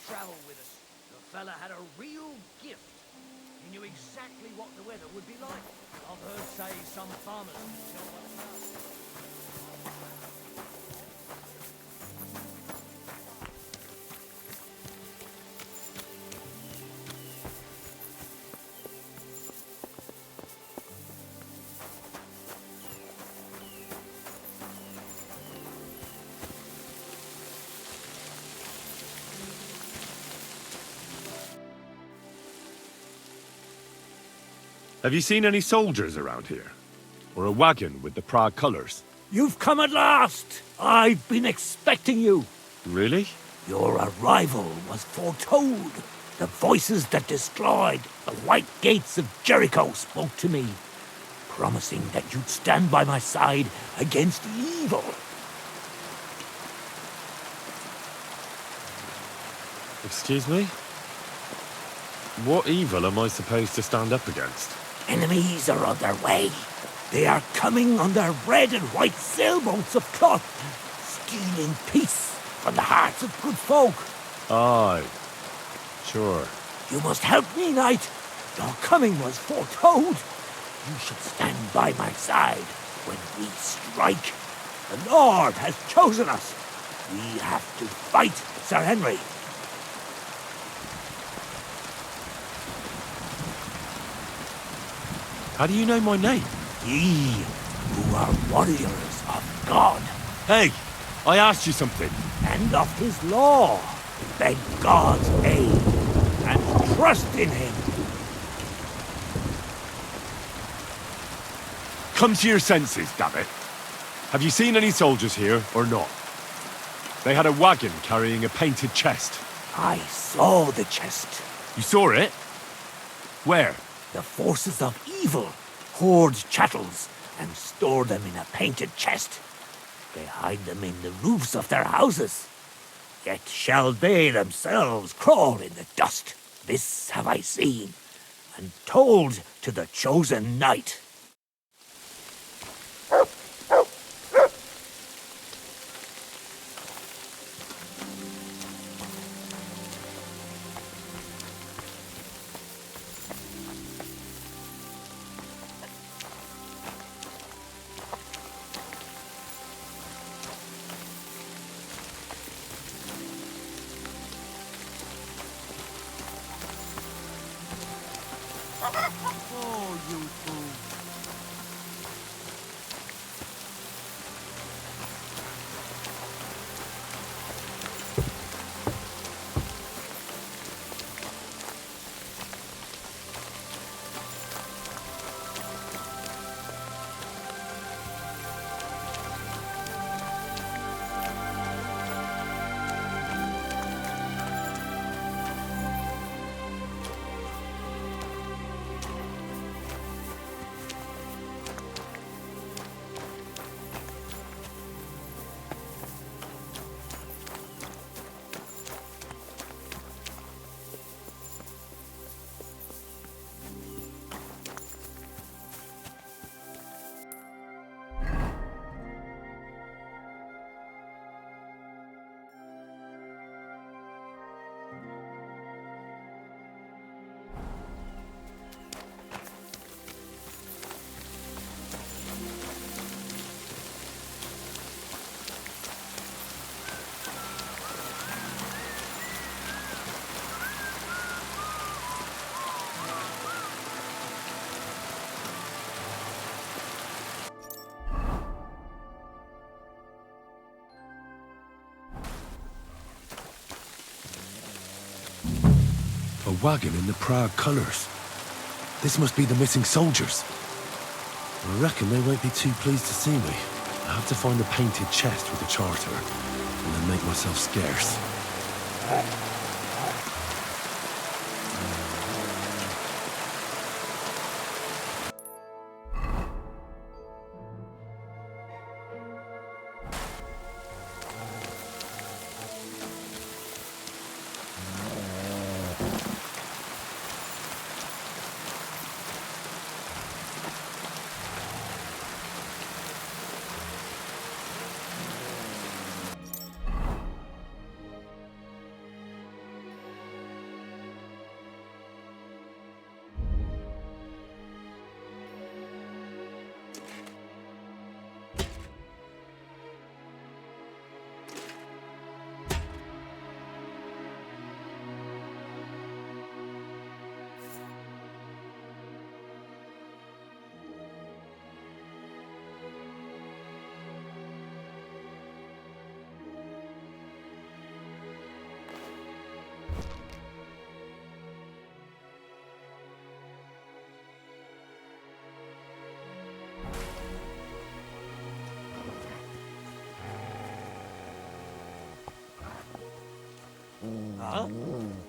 travel with us. The fella had a real gift. He knew exactly what the weather would be like. I've heard say some farmers can tell what's up. Have you seen any soldiers around here? Or a wagon with the Prague colors? You've come at last! I've been expecting you! Really? Your arrival was foretold. The voices that destroyed the white gates of Jericho spoke to me, promising that you'd stand by my side against evil. Excuse me? What evil am I supposed to stand up against? Enemies are on their way. They are coming on their red and white sailboats of cloth, stealing peace from the hearts of good folk. Aye. Sure. You must help me, knight. Your coming was foretold. You should stand by my side when we strike. The Lord has chosen us. We have to fight Sir Henry. How do you know my name? Ye who are warriors of God. Hey, I asked you something. And of his law. Beg God's aid and trust in him. Come to your senses, damn it. Have you seen any soldiers here or not? They had a wagon carrying a painted chest. I saw the chest. You saw it? Where? The forces of evil hoard chattels and store them in a painted chest. They hide them in the roofs of their houses. Yet shall they themselves crawl in the dust. This have I seen, and told to the chosen knight. Oh, you fool. A wagon in the Prague colors. This must be the missing soldiers. I reckon they won't be too pleased to see me. I have to find a painted chest with a charter, and then make myself scarce. now.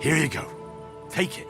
Here you go. Take it.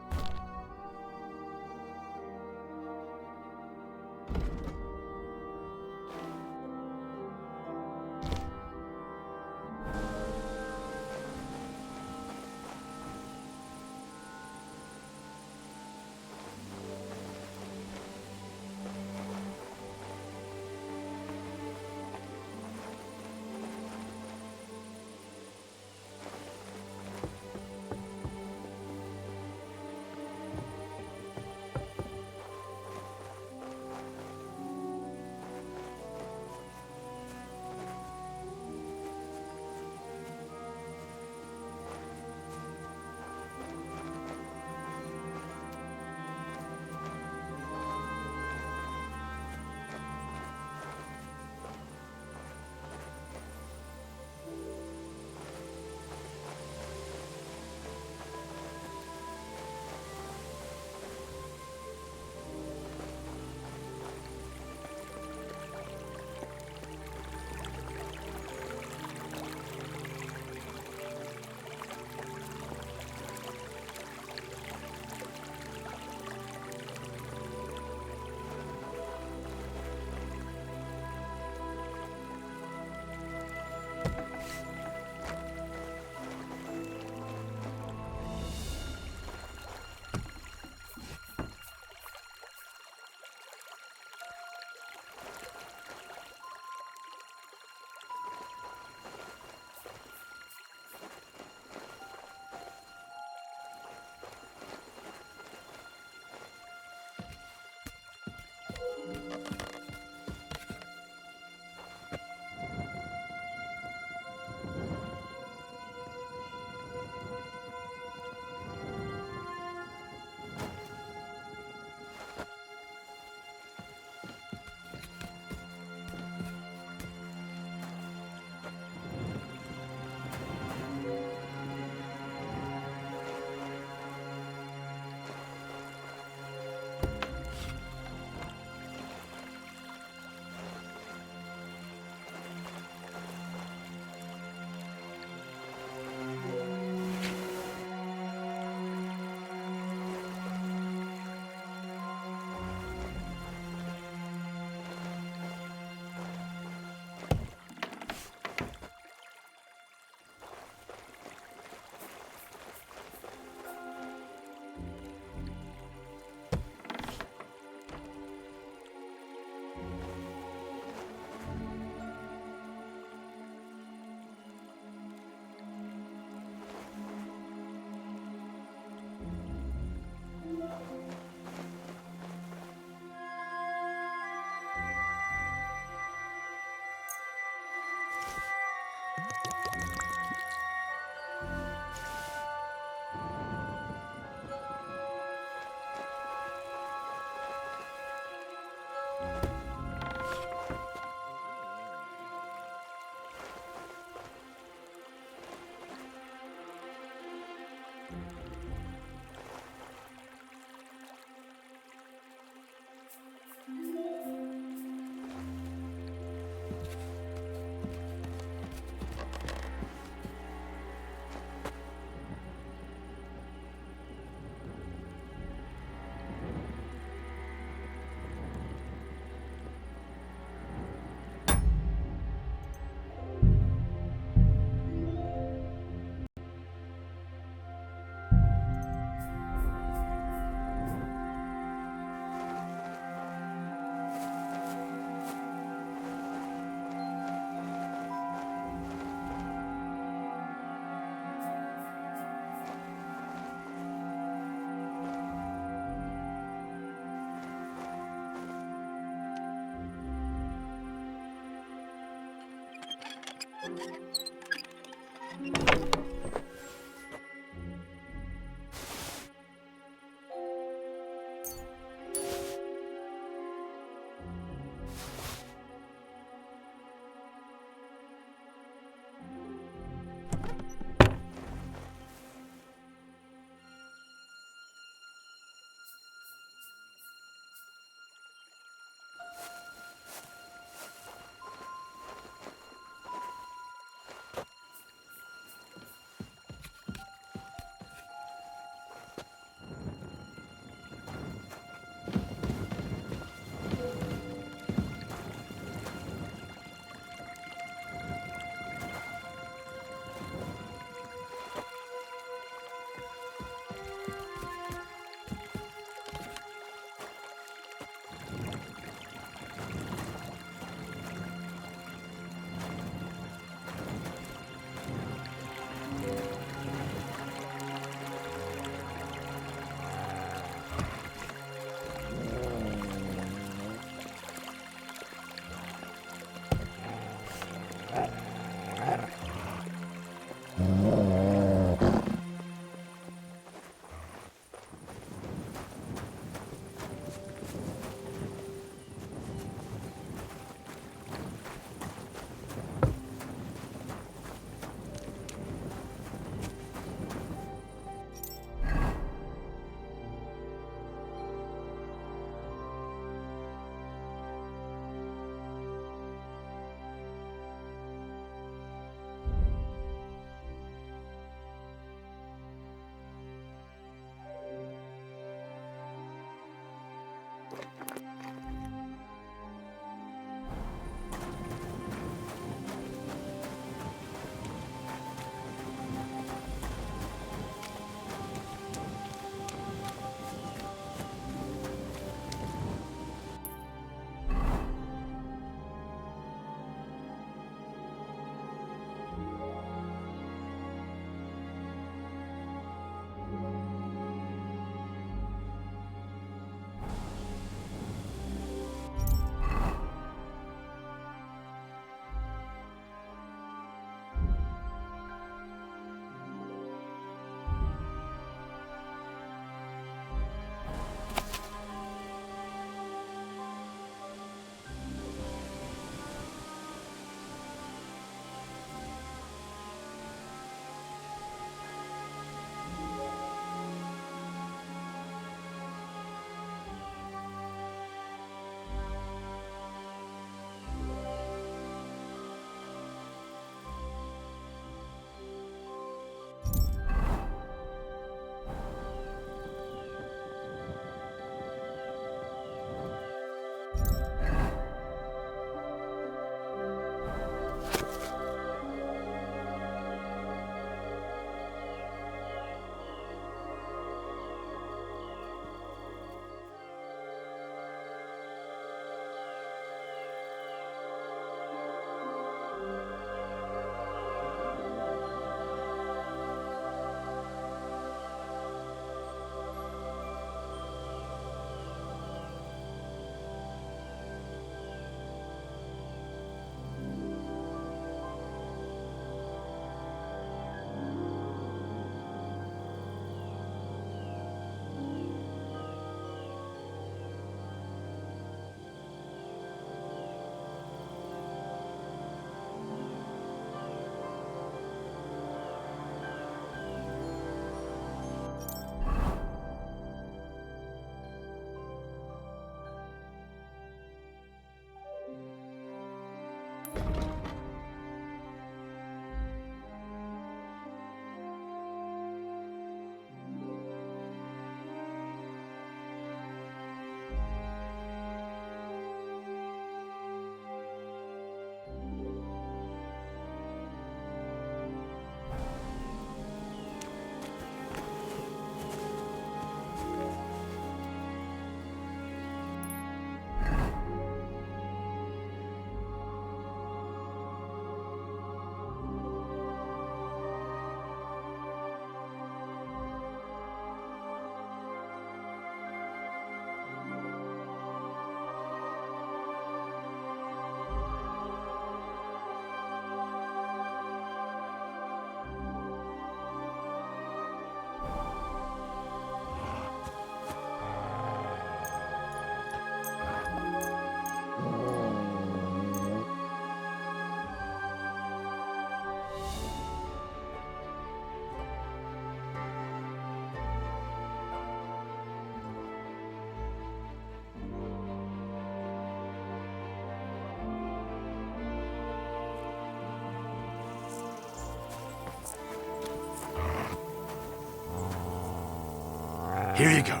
Here you go.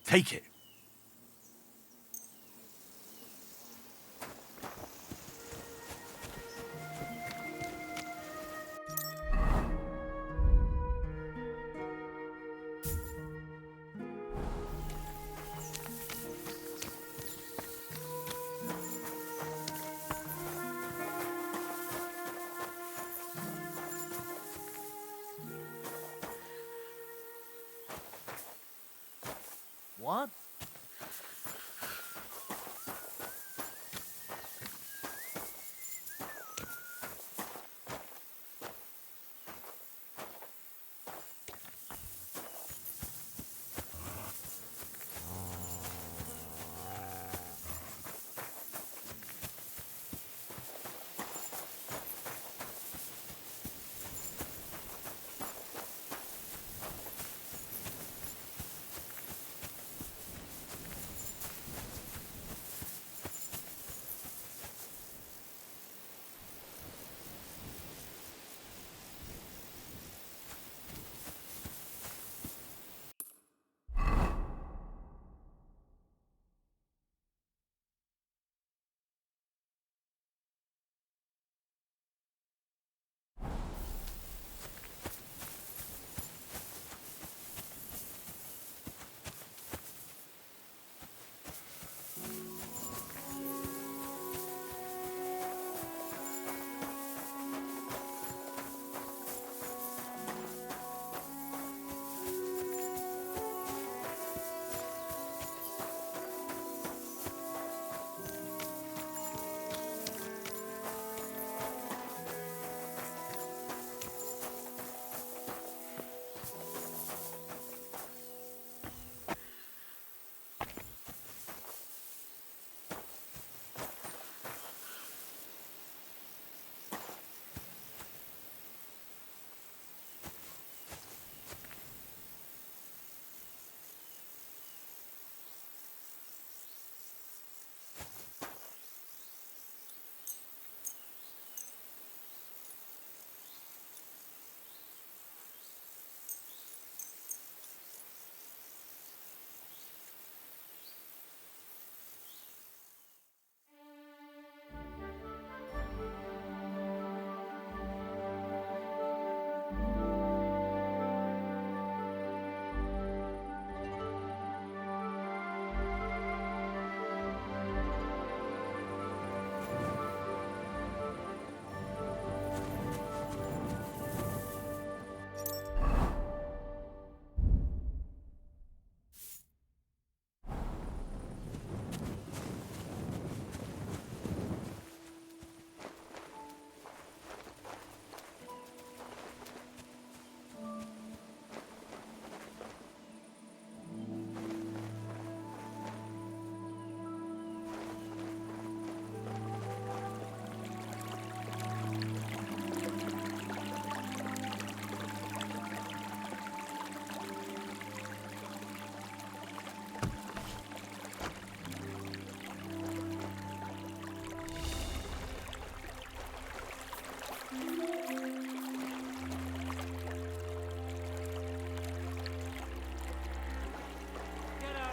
Take it. What?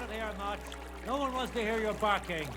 There, Mutt. No one wants to hear your barking.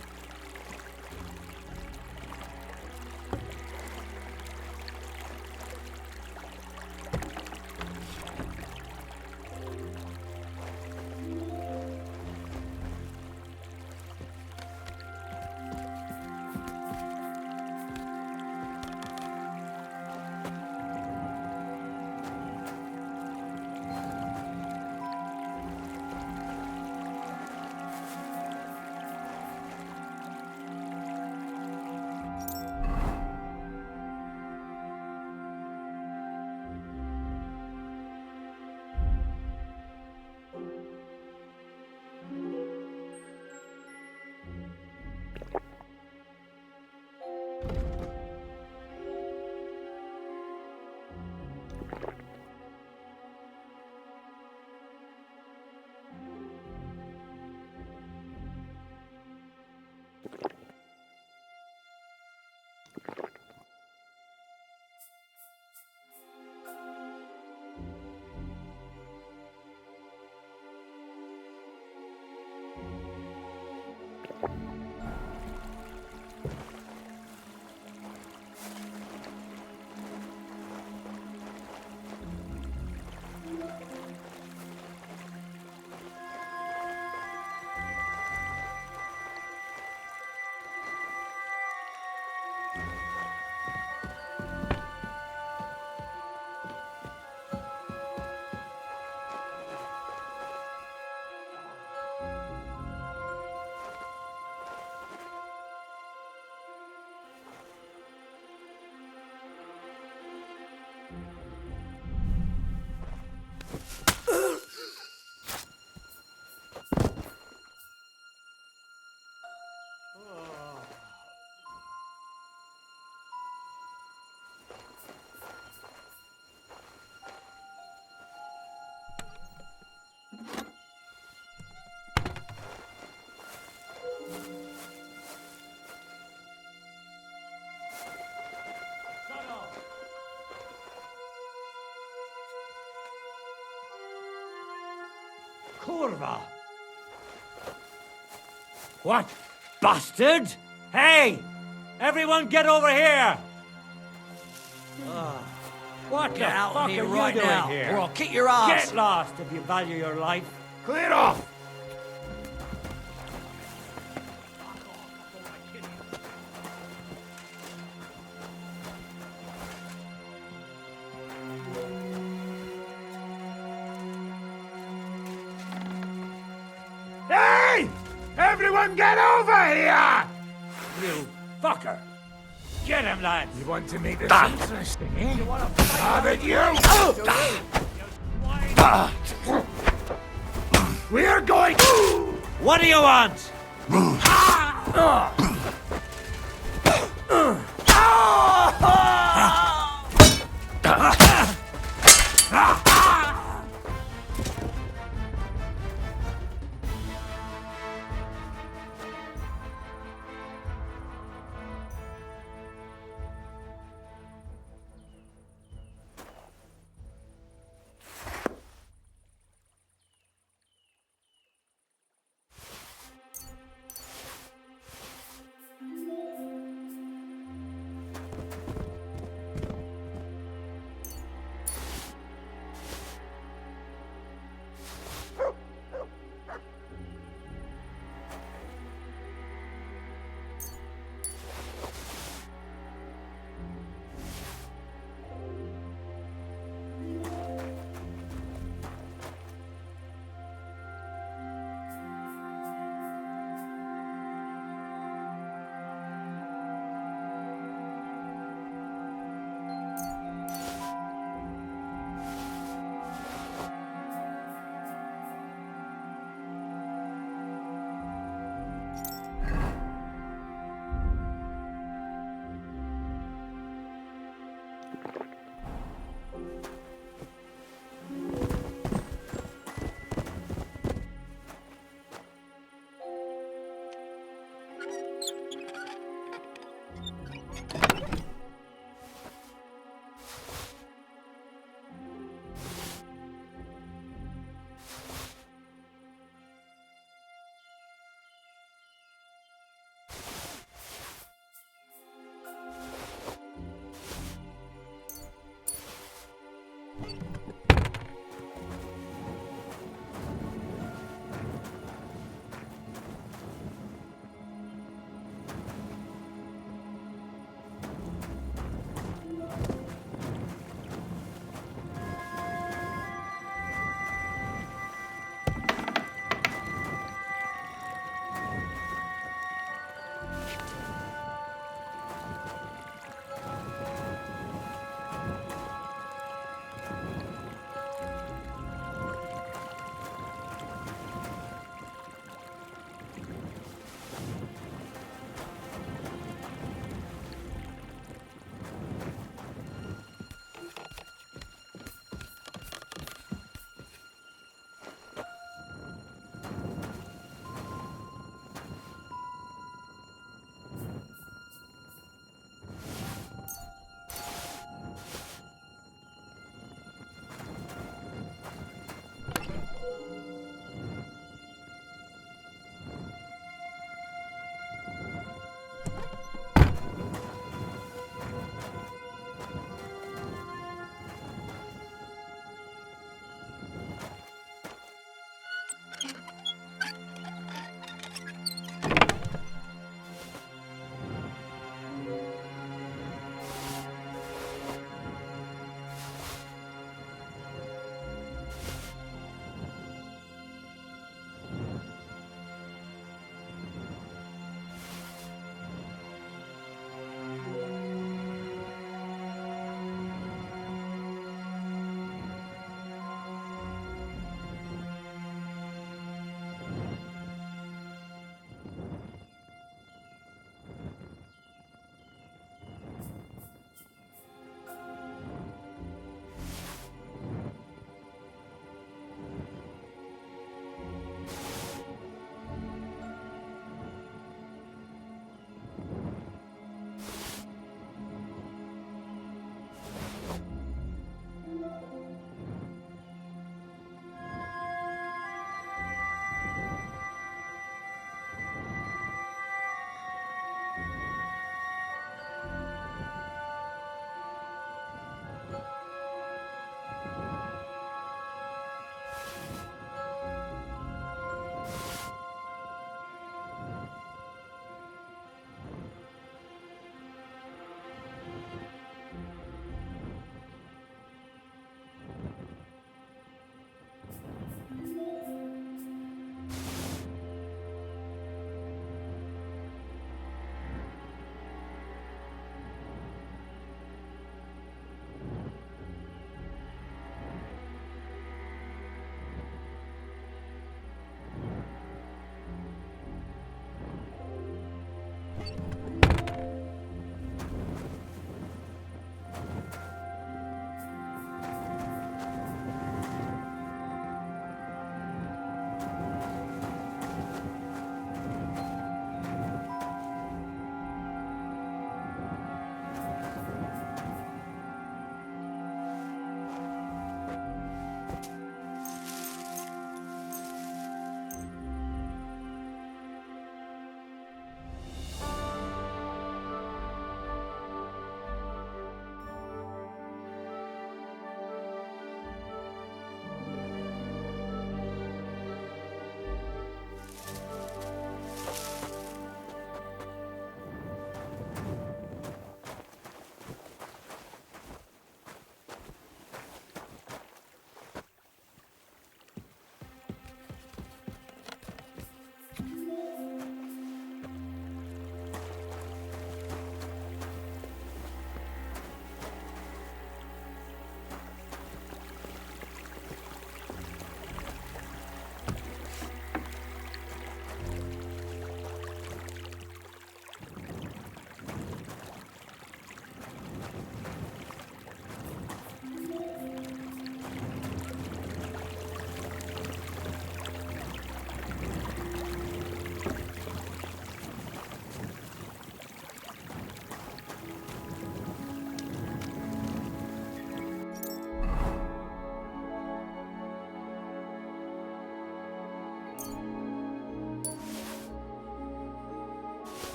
Kurva! What? Bastard! Hey! Everyone get over here! What Get the out fuck of here are right you doing now, here? or I'll kick your ass. Get lost if you value your life. Clear off. Hey! Everyone get over here! You fucker! Get him, lads! You want to make this interesting, eh? You want to fight? Haven't you? We're going... What do you want?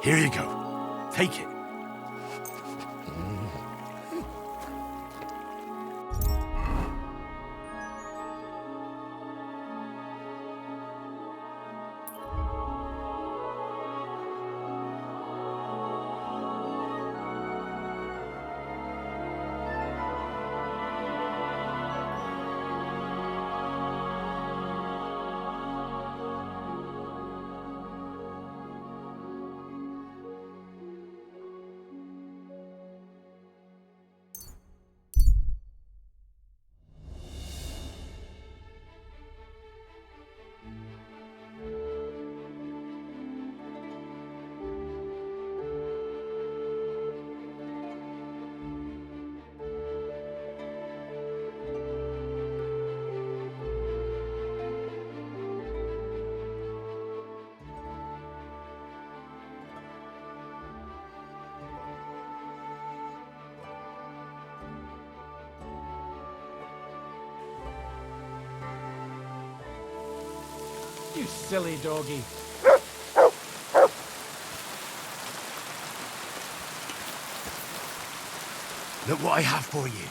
Here you go. Take it. You silly doggy. Look what I have for you.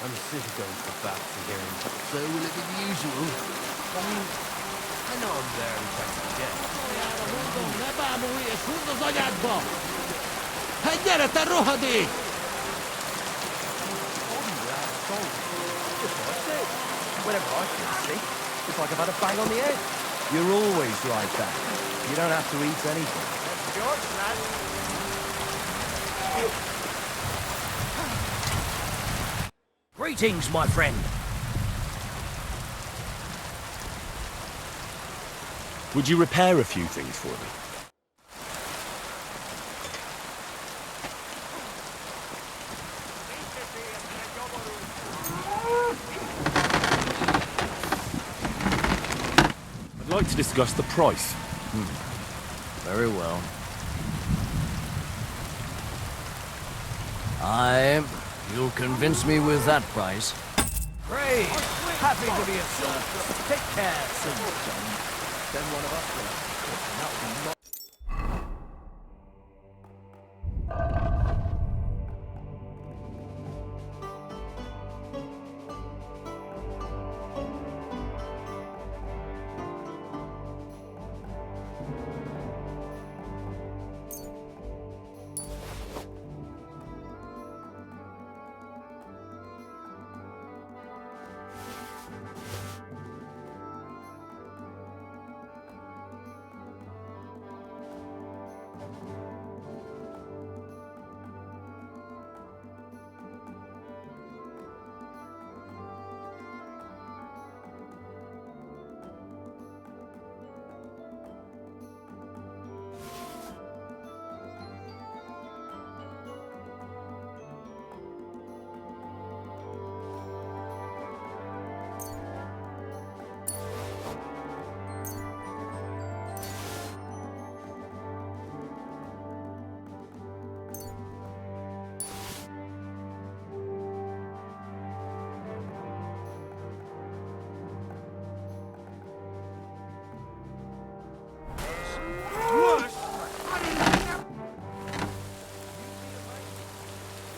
I'm sick of going to the baths and hearing, So will it be the usual? I mean, I know I'm there every chance I get. Ne bámulj, húzd az anyádba! Hát gyere, te rohadék! Whenever I feel sick, it's like I've had a bang on the head. You're always like that. You don't have to eat anything. George, lad. Greetings, my friend. Would you repair a few things for me? I'd like to discuss the price. Very well. You'll convince me with that price. Great! Happy to be of service. Take care, Sir John. Then one of us will.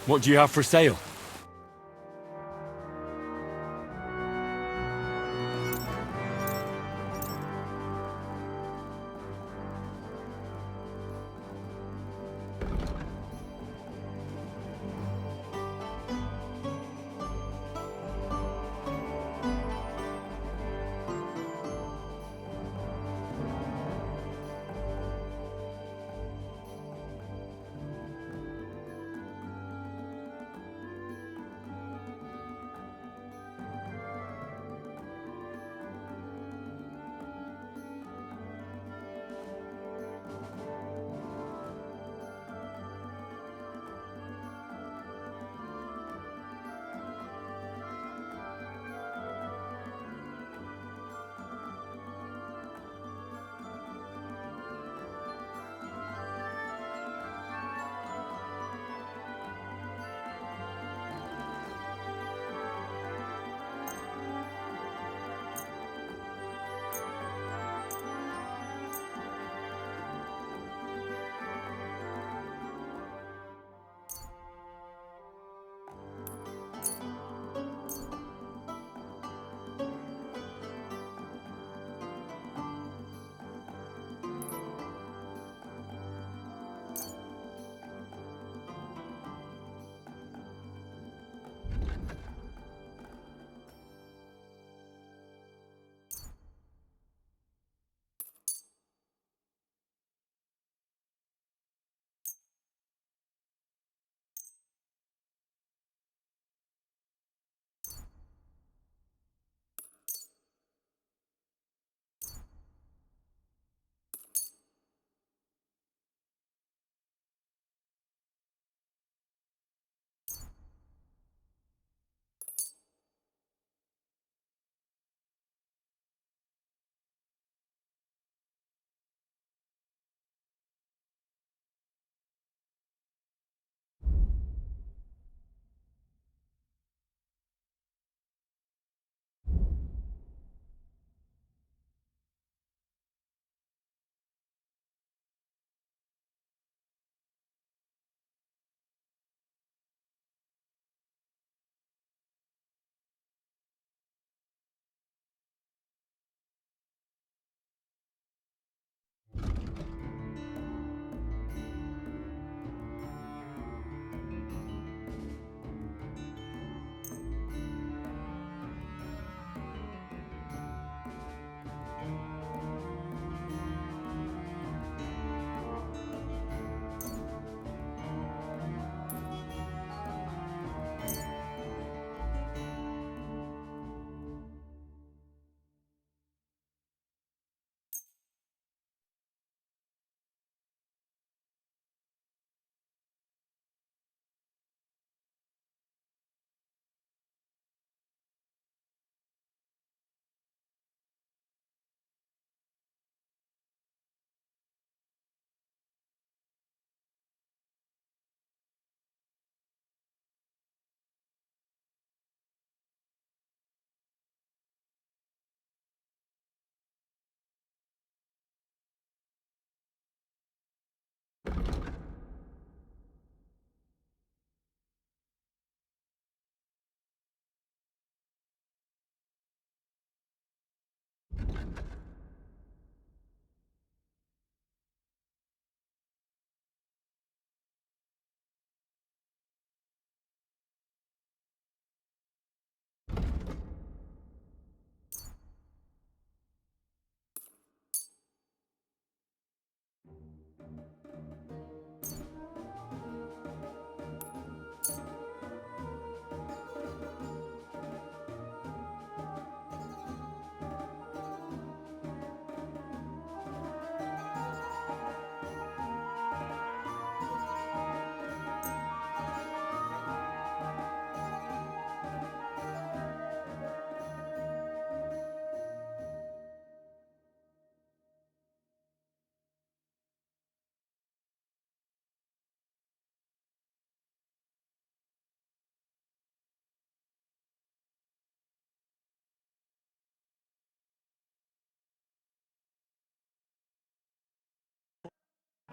What do you have for sale?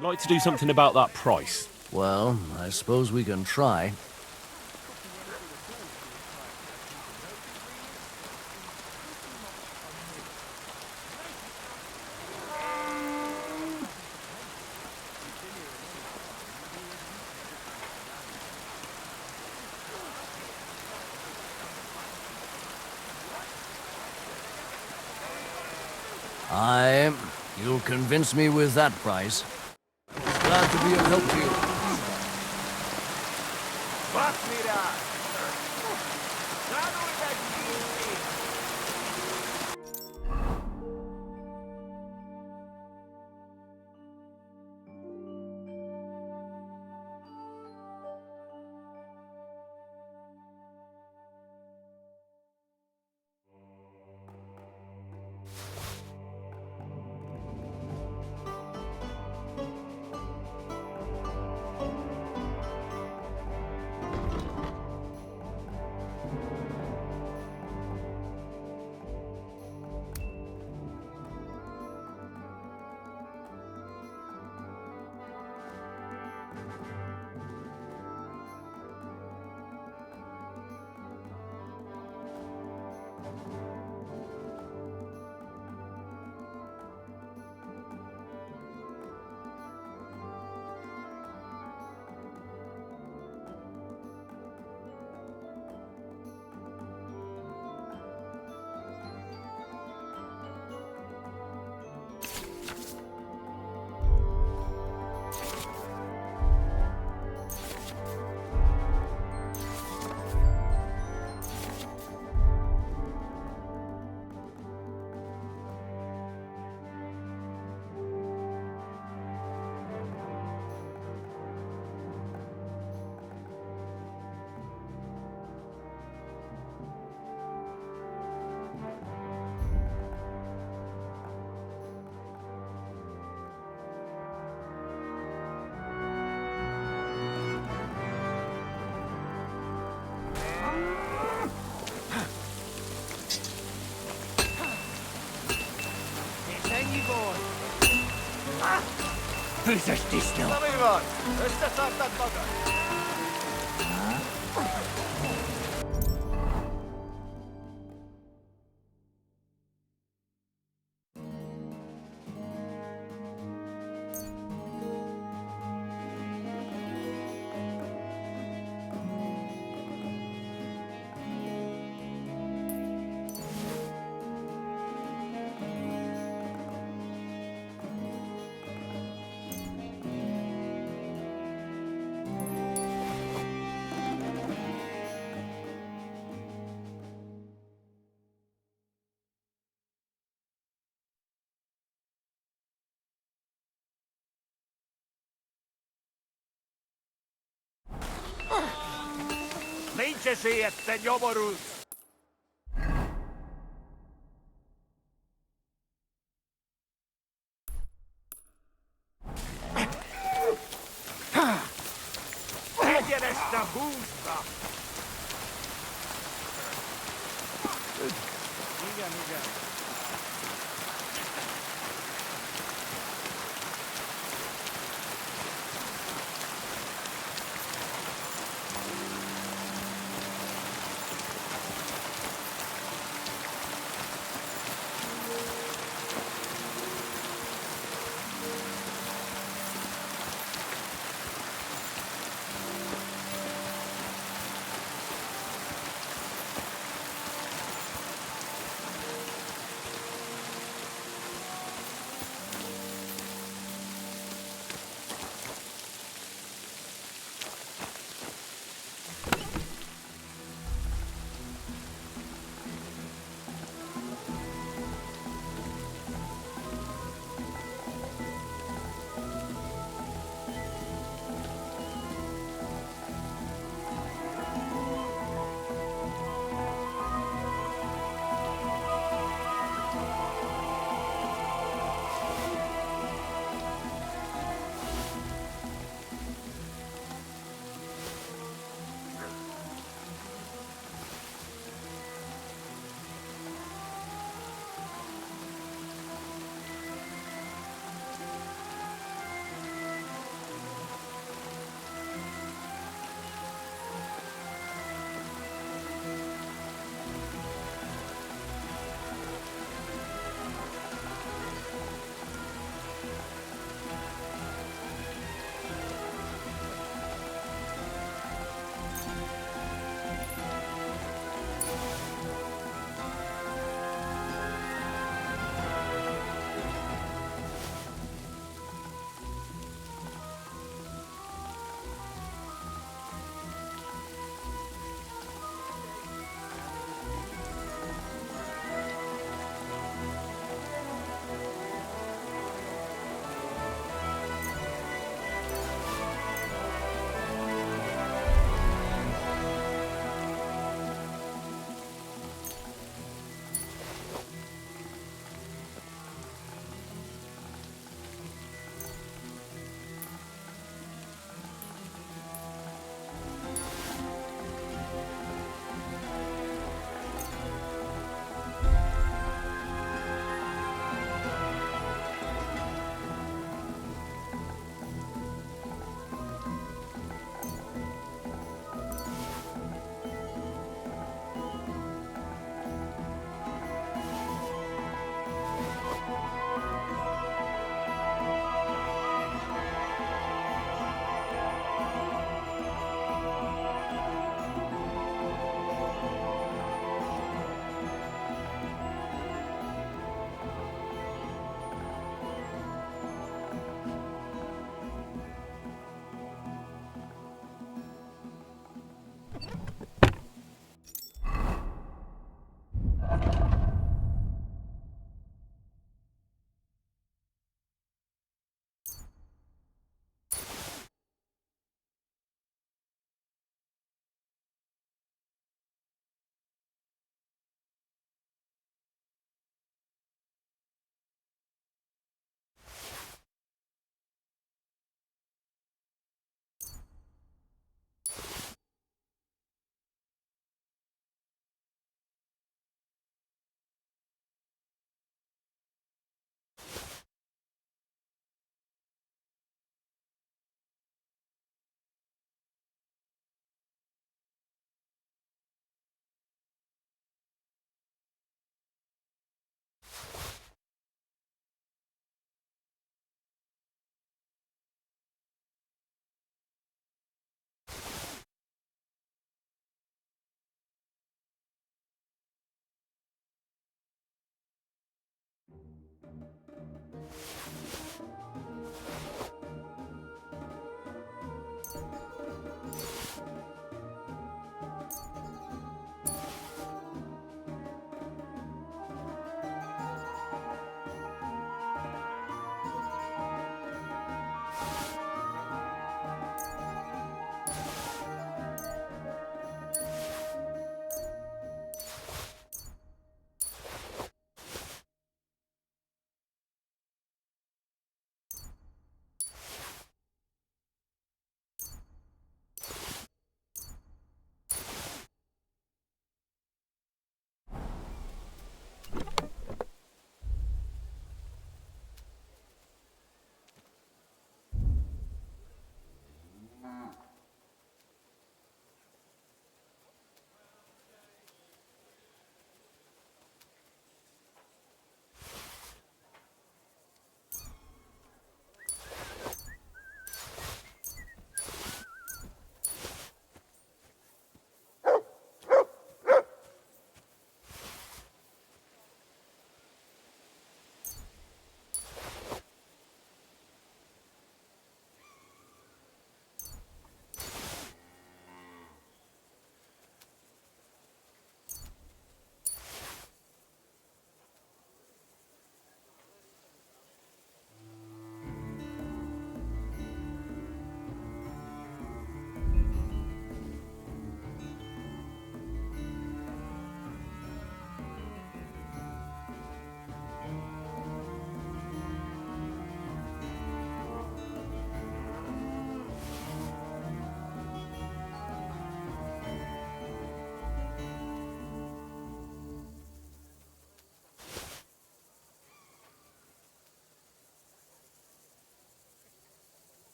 I'd like to do something about that price. Well, I suppose we can try. Aye, you'll convince me with that price. Glad to be of help to you. Who's this now? Nincs esélyed, te nyomorult! Egyenest a húznak! Igen, igen.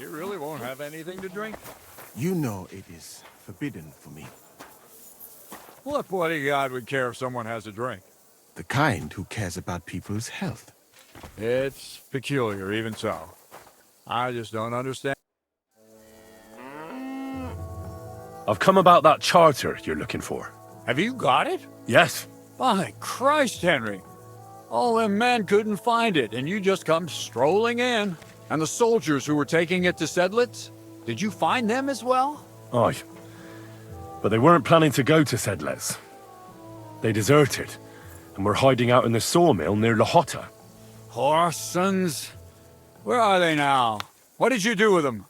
You really won't have anything to drink? You know it is forbidden for me. What bodyguard would care if someone has a drink? The kind who cares about people's health. It's peculiar, even so. I just don't understand. I've come about that charter you're looking for. Have you got it? Yes. By Christ, Henry. All them men couldn't find it, and you just come strolling in. And the soldiers who were taking it to Sedlitz? Did you find them as well? Aye. But they weren't planning to go to Sedlitz. They deserted, and were hiding out in the sawmill near Lahota. Horsons? Where are they now? What did you do with them?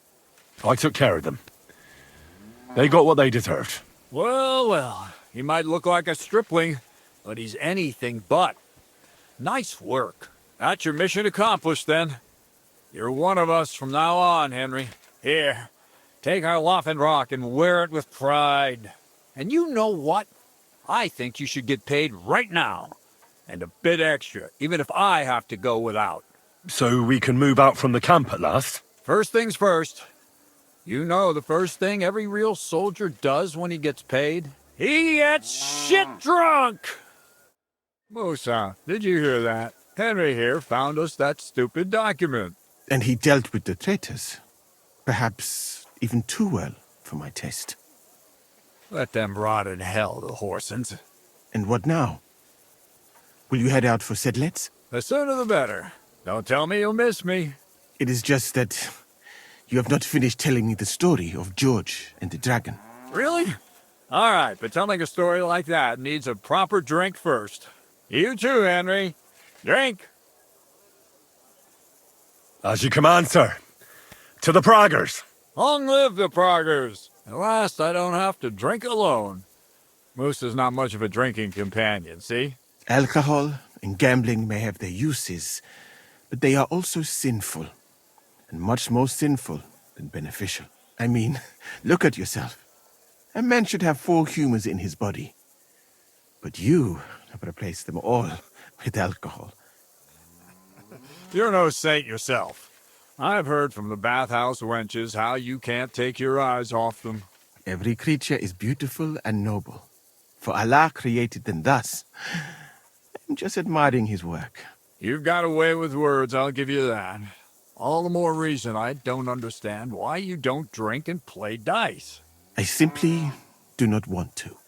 I took care of them. They got what they deserved. Well, well, he might look like a stripling, but he's anything but. Nice work. That's your mission accomplished, then. You're one of us from now on, Henry. Here, take our Loffen Rock and wear it with pride. And you know what? I think you should get paid right now. And a bit extra, even if I have to go without. So we can move out from the camp at last? First things first. You know the first thing every real soldier does when he gets paid? He gets shit drunk! Musa, did you hear that? Henry here found us that stupid document. And he dealt with the traitors. Perhaps even too well for my taste. Let them rot in hell, the Horsons. And what now? Will you head out for Sedlitz? The sooner the better. Don't tell me you'll miss me. It is just that you have not finished telling me the story of George and the dragon. Really? All right, but telling a story like that needs a proper drink first. You too, Henry. Drink. As you command, sir. To the Praggers. Long live the Praggers. At last, I don't have to drink alone. Moose is not much of a drinking companion, see? Alcohol and gambling may have their uses, but they are also sinful, and much more sinful than beneficial. I mean, look at yourself. A man should have 4 humors in his body, but you have replaced them all with alcohol. You're no saint yourself. I've heard from the bathhouse wenches how you can't take your eyes off them. Every creature is beautiful and noble, for Allah created them thus. I'm just admiring his work. You've got a way with words, I'll give you that. All the more reason I don't understand why you don't drink and play dice. I simply do not want to.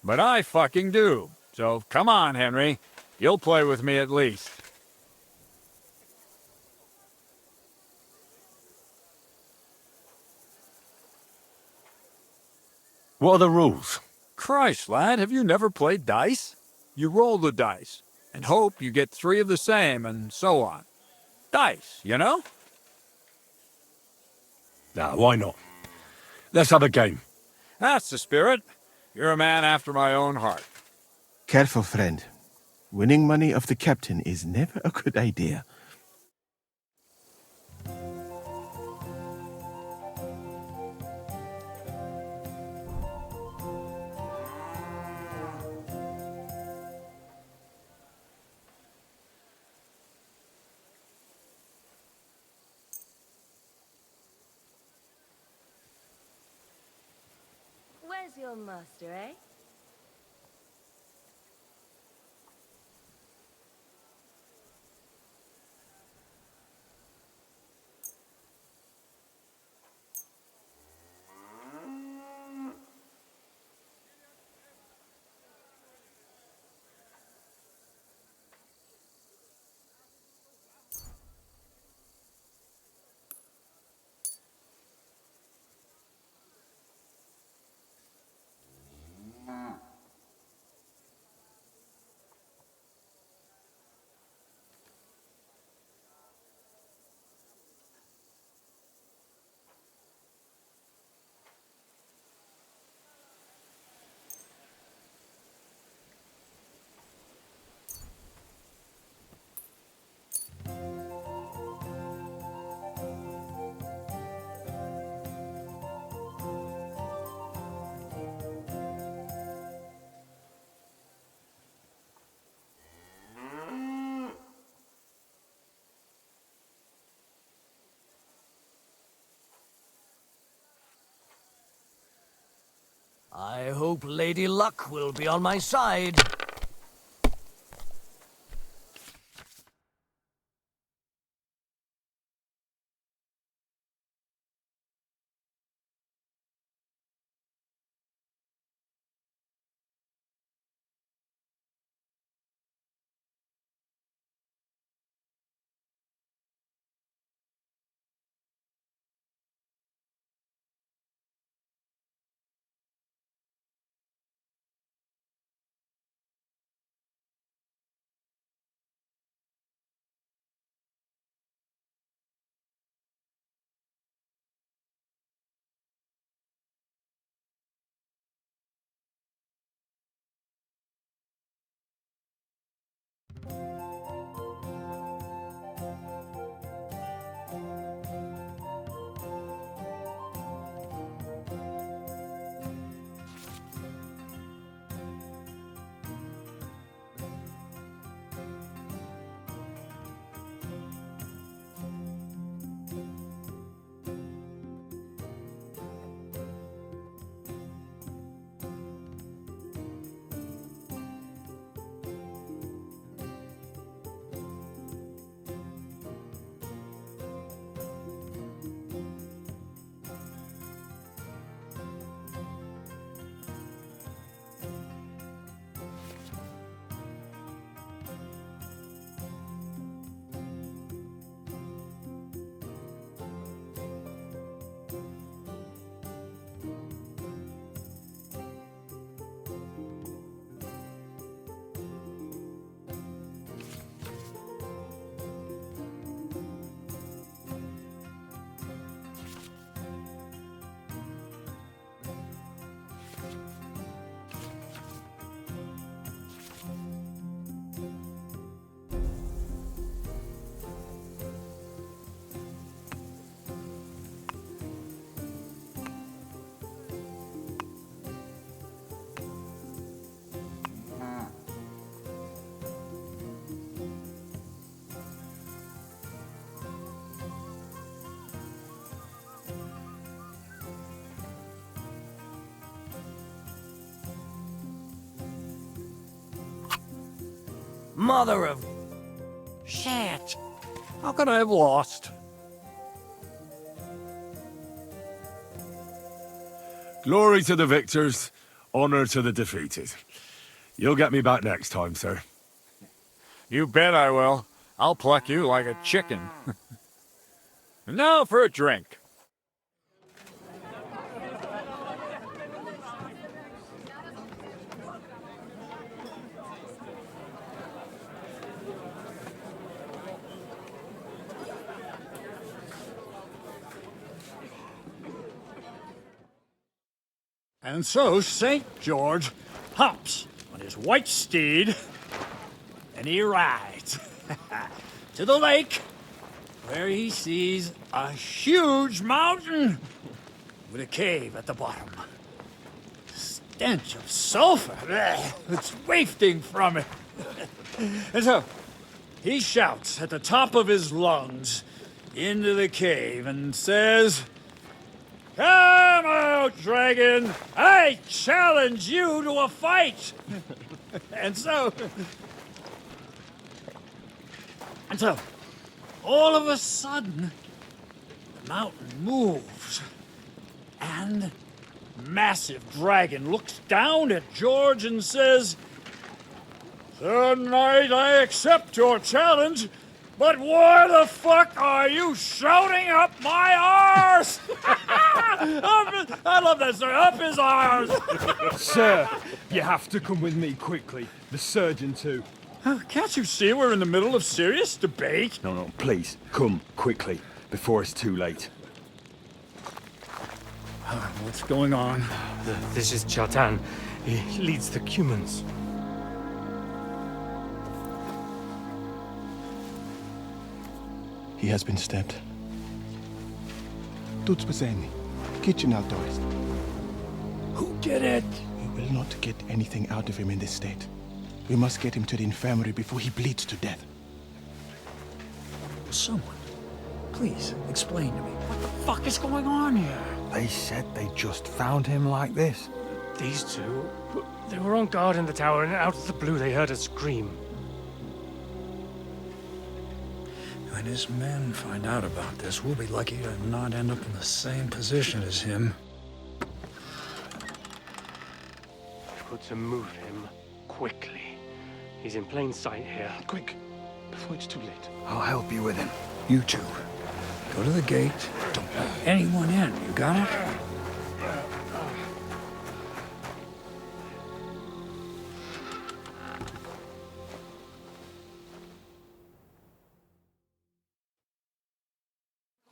But I fucking do. So come on, Henry. You'll play with me at least. What are the rules? Christ, lad, have you never played dice? You roll the dice, and hope you get 3 of the same, and so on. Dice, you know? Nah, why not? Let's have a game. That's the spirit. You're a man after my own heart. Careful, friend. Winning money off the captain is never a good idea. Where's your master, eh? I hope Lady Luck will be on my side. Mother of... Shit! How could I have lost? Glory to the victors, honor to the defeated. You'll get me back next time, sir. You bet I will. I'll pluck you like a chicken. And now for a drink. And so St. George hops on his white steed, and he rides to the lake, where he sees a huge mountain with a cave at the bottom. Stench of sulfur, it's wafting from it. And so he shouts at the top of his lungs into the cave and says, "Come out, dragon! I challenge you to a fight!" And so, all of a sudden, the mountain moves, and massive dragon looks down at George and says, "Sir Knight, I accept your challenge, but why the fuck are you shouting up my arse?" I love that, sir. Up his arse. Sir, you have to come with me quickly. The surgeon too. Can't you see we're in the middle of serious debate? No, please, come quickly, before it's too late. What's going on? This is Chatan. He leads the Cumans. He has been stabbed. Tuts bezeni. Kitchen outdoors. Who did it? We will not get anything out of him in this state. We must get him to the infirmary before he bleeds to death. Someone, please explain to me. What the fuck is going on here? They said they just found him like this. These two, they were on guard in the tower, and out of the blue they heard a scream. When his men find out about this, we'll be lucky to not end up in the same position as him. We've got to move him quickly. He's in plain sight here. Quick, before it's too late. I'll help you with him. You two. Go to the gate. Don't let anyone in. You got it?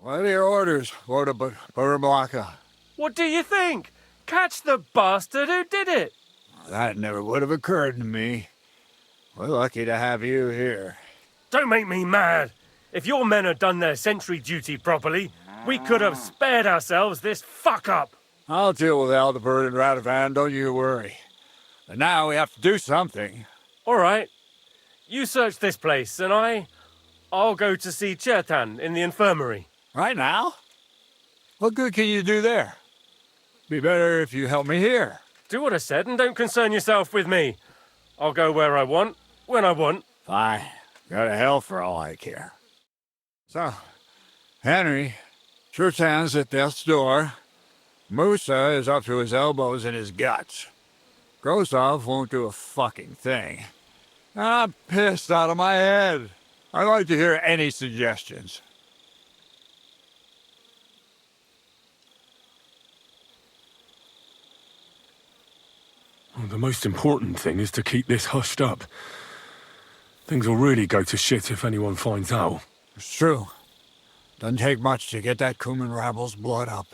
What are your orders, Lord of Burblaka? What do you think? Catch the bastard who did it! That never would have occurred to me. We're lucky to have you here. Don't make me mad! If your men had done their sentry duty properly, we could have spared ourselves this fuck-up! I'll deal with Aldebert and Radovan, don't you worry. But now we have to do something. All right. You search this place, and I'll go to see Chertan in the infirmary. Right now? What good can you do there? Be better if you help me here. Do what I said and don't concern yourself with me. I'll go where I want, when I want. Fine. Go to hell for all I care. So, Henry, Chertan's at death's door. Musa is up to his elbows in his guts. Grosov won't do a fucking thing. I'm pissed out of my head. I'd like to hear any suggestions. Well, the most important thing is to keep this hushed up. Things will really go to shit if anyone finds out. It's true. Doesn't take much to get that Kuman rabble's blood up.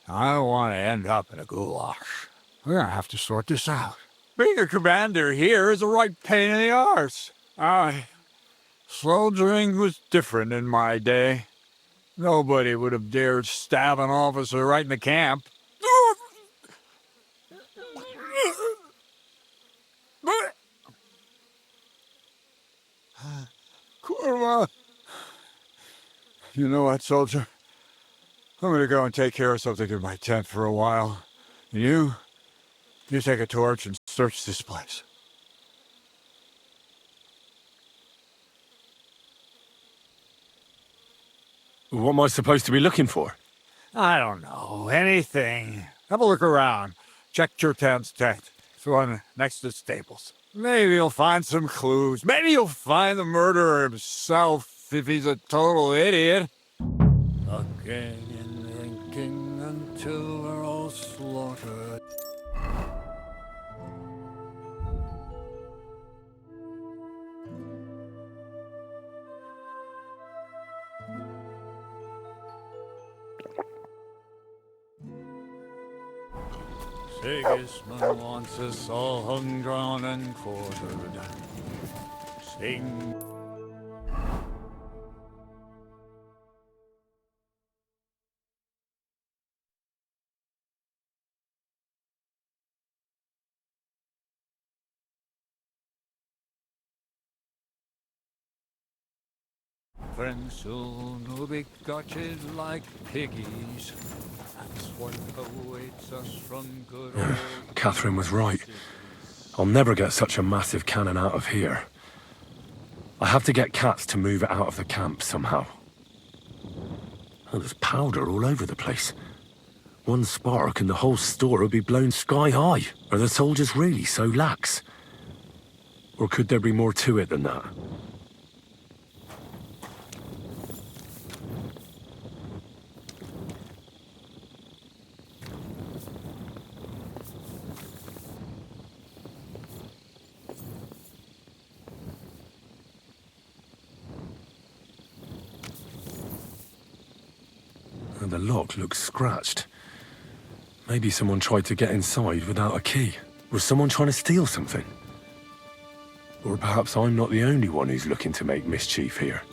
I don't want to end up in a goulash. We're gonna have to sort this out. Being a commander here is a right pain in the arse. Soldiering was different in my day. Nobody would have dared stab an officer right in the camp. Kurva! You know what, soldier? I'm gonna go and take care of something in my tent for a while. And you take a torch and search this place. What am I supposed to be looking for? I don't know. Anything. Have a look around. Check Chertan's tent. It's the one next to the stables. Maybe you'll find some clues. Maybe you'll find the murderer himself if he's a total idiot. Looking and thinking until we're all slaughtered. Sigismund wants us all hung, drawn, and quartered. Sing. Friends soon will be gotched like piggies. That's what awaits us from good old... Catherine was right. I'll never get such a massive cannon out of here. I have to get Katz to move it out of the camp somehow. Oh, there's powder all over the place. One spark and the whole store will be blown sky high. Are the soldiers really so lax? Or could there be more to it than that? And the lock looks scratched. Maybe someone tried to get inside without a key. Was someone trying to steal something? Or perhaps I'm not the only one who's looking to make mischief here.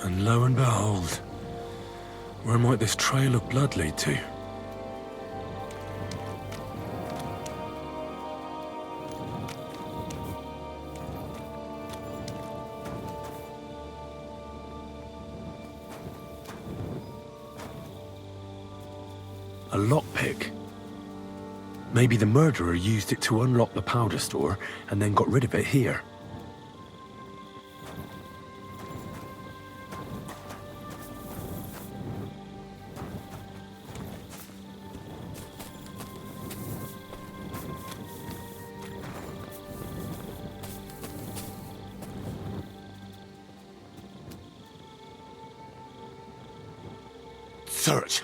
And lo and behold, where might this trail of blood lead to? A lockpick. Maybe the murderer used it to unlock the powder store and then got rid of it here. Search.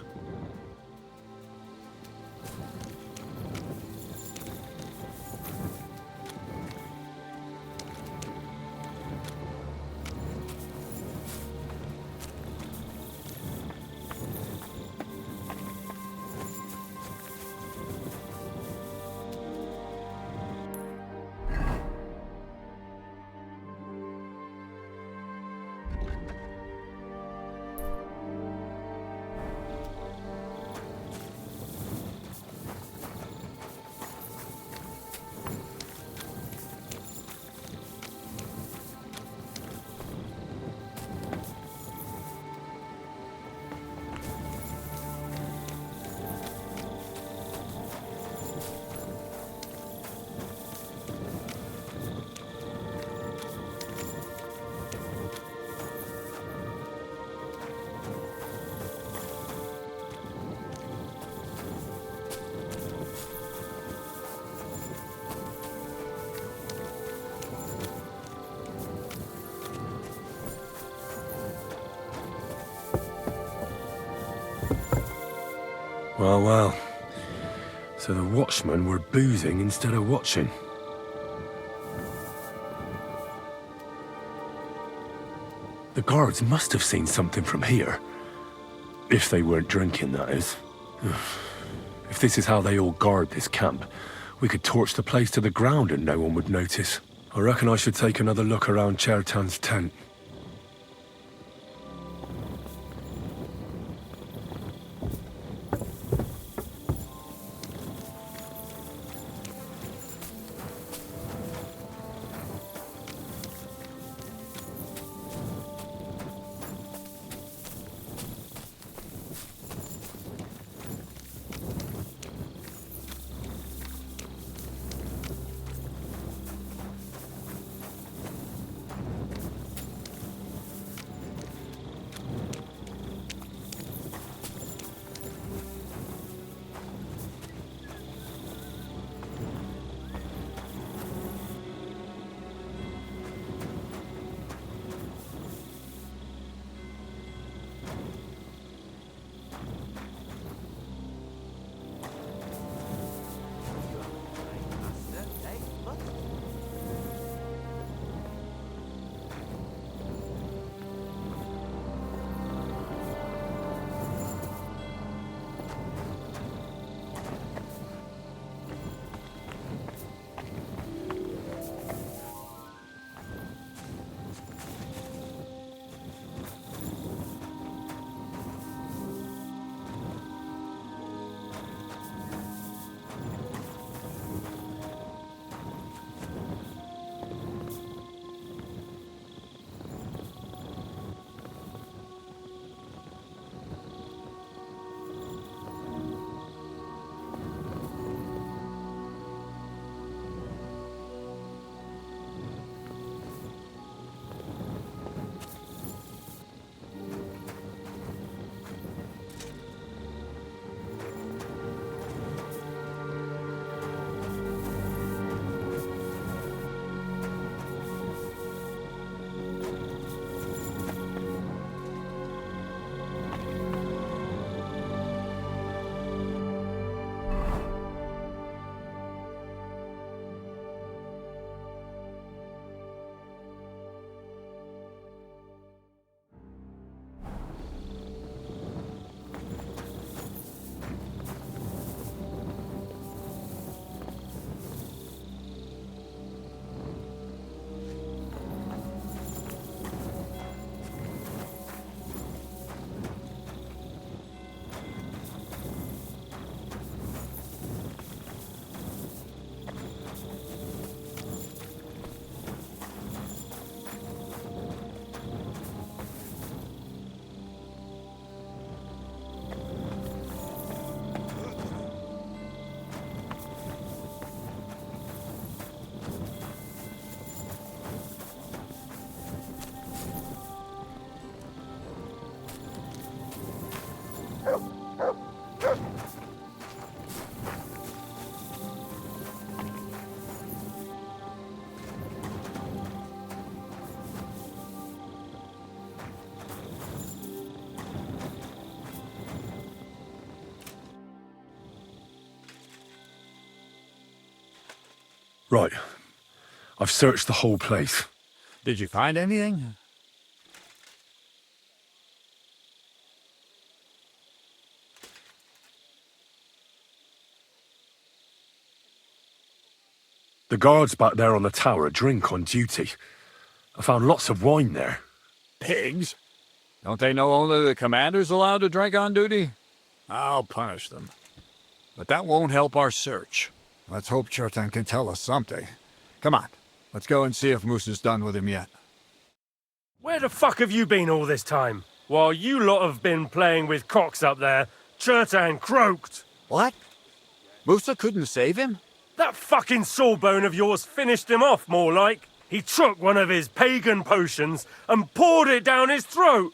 Well, well. So the watchmen were boozing instead of watching. The guards must have seen something from here. If they weren't drinking, that is. If this is how they all guard this camp, we could torch the place to the ground and no one would notice. I reckon I should take another look around Chertan's tent. Right. I've searched the whole place. Did you find anything? The guards back there on the tower drink on duty. I found lots of wine there. Pigs? Don't they know only the commander's allowed to drink on duty? I'll punish them. But that won't help our search. Let's hope Chertan can tell us something. Come on, let's go and see if Moose is done with him yet. Where the fuck have you been all this time? While you lot have been playing with cocks up there, Chertan croaked. What? Musa couldn't save him? That fucking sawbone of yours finished him off, more like. He took one of his pagan potions and poured it down his throat.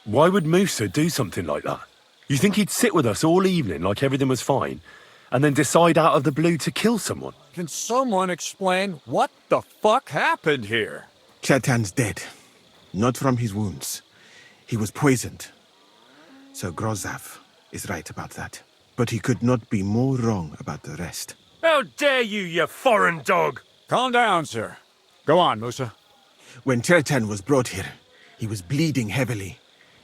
Why would Musa do something like that? You think he'd sit with us all evening like everything was fine, and then decide out of the blue to kill someone? Can someone explain what the fuck happened here? Chertan's dead. Not from his wounds. He was poisoned. Sir Grozav is right about that. But he could not be more wrong about the rest. How dare you foreign dog! Calm down, sir. Go on, Musa. When Chertan was brought here, he was bleeding heavily,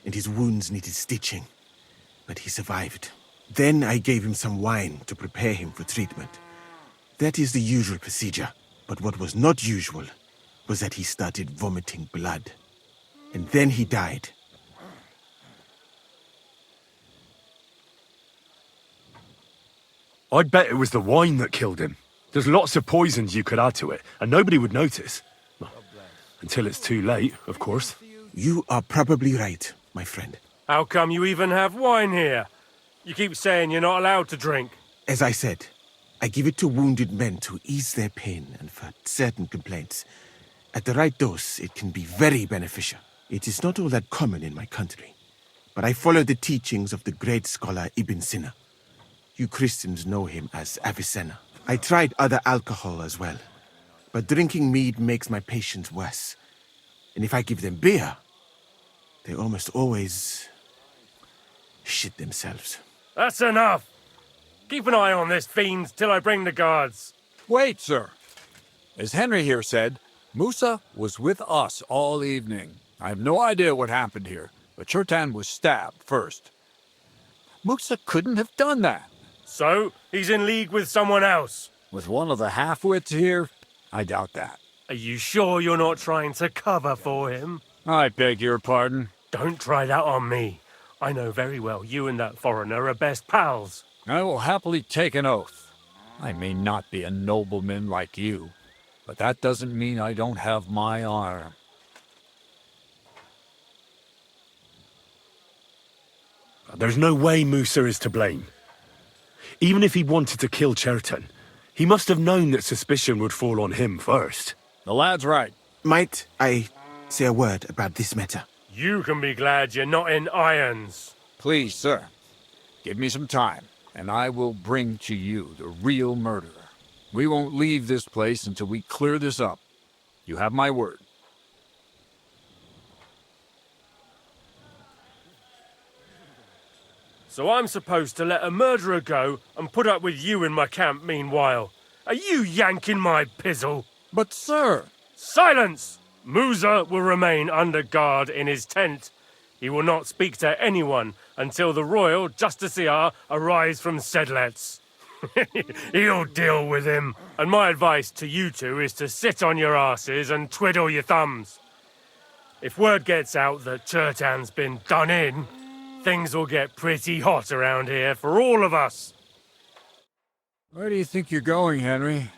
and his wounds needed stitching. But he survived. Then I gave him some wine to prepare him for treatment. That is the usual procedure. But what was not usual was that he started vomiting blood. And then he died. I'd bet it was the wine that killed him. There's lots of poisons you could add to it, and nobody would notice. Well, until it's too late, of course. You are probably right, my friend. How come you even have wine here? You keep saying you're not allowed to drink. As I said, I give it to wounded men to ease their pain and for certain complaints. At the right dose, it can be very beneficial. It is not all that common in my country, but I follow the teachings of the great scholar Ibn Sina. You Christians know him as Avicenna. I tried other alcohol as well, but drinking mead makes my patients worse. And if I give them beer, they almost always shit themselves. That's enough! Keep an eye on this fiend till I bring the guards. Wait, sir. As Henry here said, Musa was with us all evening. I have no idea what happened here, but Chertan was stabbed first. Musa couldn't have done that. So, he's in league with someone else? With one of the half-wits here, I doubt that. Are you sure you're not trying to cover for him? I beg your pardon. Don't try that on me. I know very well you and that foreigner are best pals. I will happily take an oath. I may not be a nobleman like you, but that doesn't mean I don't have my honor. There's no way Musa is to blame. Even if he wanted to kill Chertan, he must have known that suspicion would fall on him first. The lad's right. Might I say a word about this matter? You can be glad you're not in irons. Please, sir, give me some time, and I will bring to you the real murderer. We won't leave this place until we clear this up. You have my word. So I'm supposed to let a murderer go and put up with you in my camp meanwhile. Are you yanking my pizzle? But, sir... Silence! Musa will remain under guard in his tent. He will not speak to anyone until the royal justiciar arrives from Sedlets. He'll deal with him. And my advice to you two is to sit on your asses and twiddle your thumbs. If word gets out that Chertan's been done in, things will get pretty hot around here for all of us. Where do you think you're going, Henry?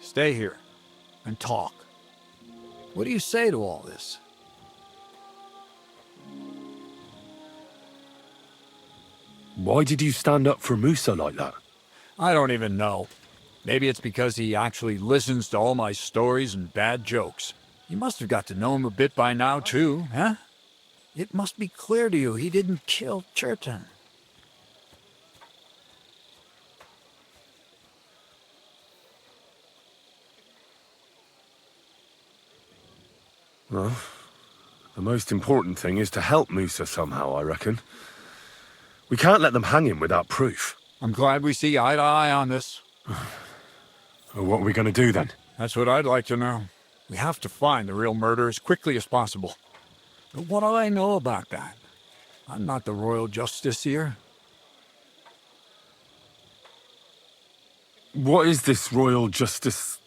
Stay here and talk. What do you say to all this? Why did you stand up for Musa like that? I don't even know. Maybe it's because he actually listens to all my stories and bad jokes. You must have got to know him a bit by now, too, huh? It must be clear to you he didn't kill Chertan. Well, the most important thing is to help Musa somehow, I reckon. We can't let them hang him without proof. I'm glad we see eye to eye on this. What are we going to do then? That's what I'd like to know. We have to find the real murderer as quickly as possible. But what do I know about that? I'm not the royal justiciar. What is this royal justiciar?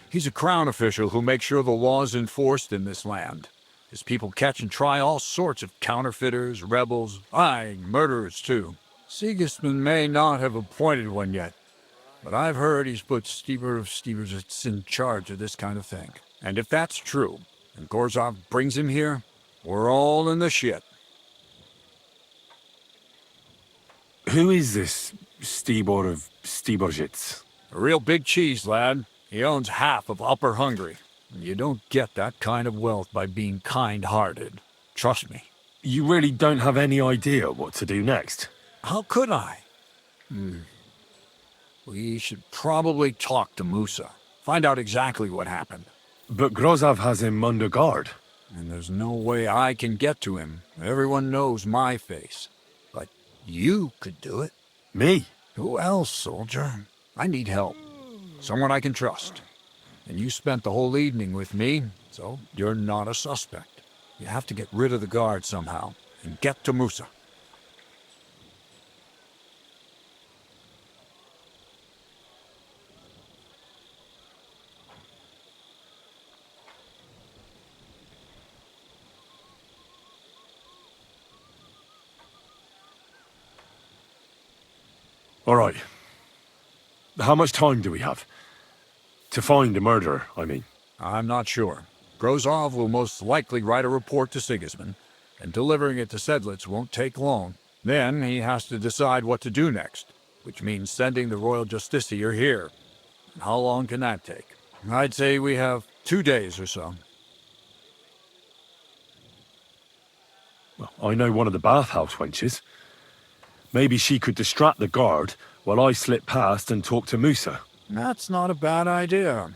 He's a crown official who makes sure the law is enforced in this land. His people catch and try all sorts of counterfeiters, rebels, murderers too. Sigismund may not have appointed one yet, but I've heard he's put Stever of Steversitz in charge of this kind of thing. And if that's true, and Gorzov brings him here, we're all in the shit. Who is this Stibor of Steversitz? A real big cheese, lad. He owns half of Upper Hungary. You don't get that kind of wealth by being kind-hearted. Trust me. You really don't have any idea what to do next? How could I? We should probably talk to Musa. Find out exactly what happened. But Grozov has him under guard. And there's no way I can get to him. Everyone knows my face. But you could do it. Me? Who else, soldier? I need help. Someone I can trust. And you spent the whole evening with me, so you're not a suspect. You have to get rid of the guard somehow, and get to Musa. All right. How much time do we have? To find the murderer, I mean. I'm not sure. Grozov will most likely write a report to Sigismund, and delivering it to Sedlitz won't take long. Then he has to decide what to do next, which means sending the royal justiciar here. And how long can that take? I'd say we have 2 days or so. Well, I know one of the bathhouse wenches. Maybe she could distract the guard while I slip past and talk to Musa. That's not a bad idea.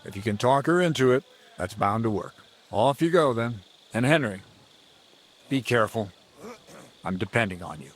If you can talk her into it, that's bound to work. Off you go, then. And Henry, be careful. I'm depending on you.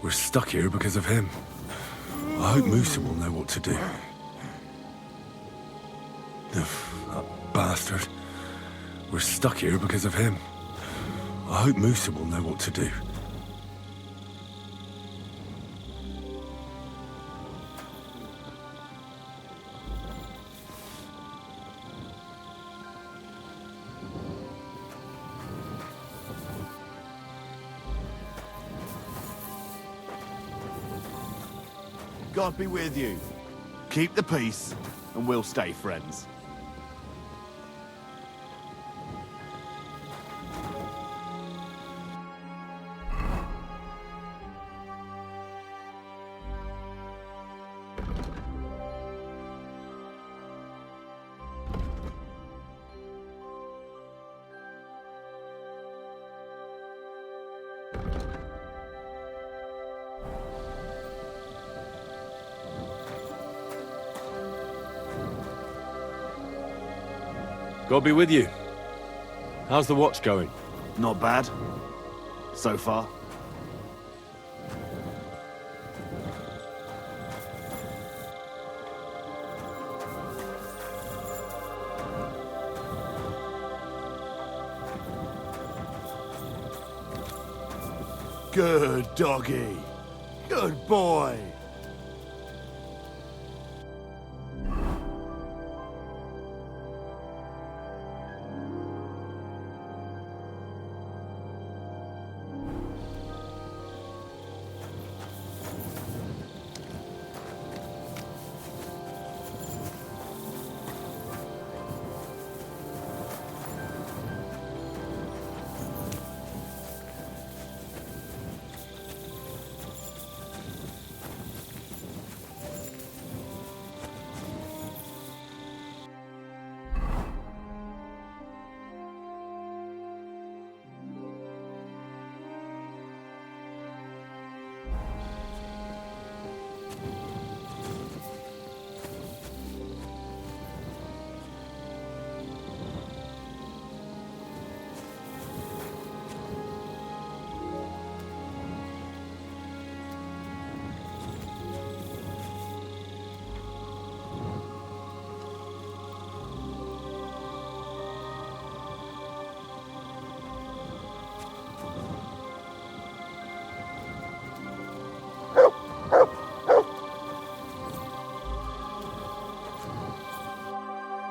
We're stuck here because of him. I hope Musa will know what to do. Ugh, that bastard. We're stuck here because of him. I hope Musa will know what to do. God be with you. Keep the peace, and we'll stay friends. God be with you. How's the watch going? Not bad. So far. Good doggy. Good boy.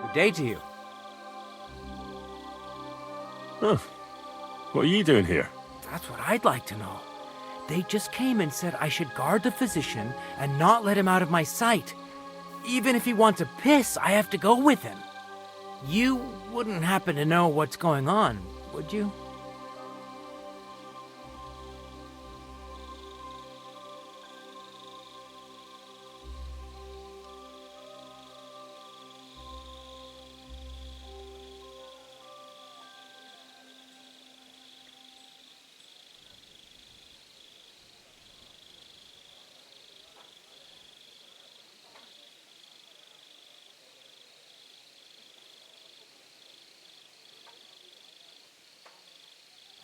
Good day to you. Huh. What are you doing here? That's what I'd like to know. They just came and said I should guard the physician and not let him out of my sight. Even if he wants to piss, I have to go with him. You wouldn't happen to know what's going on, would you?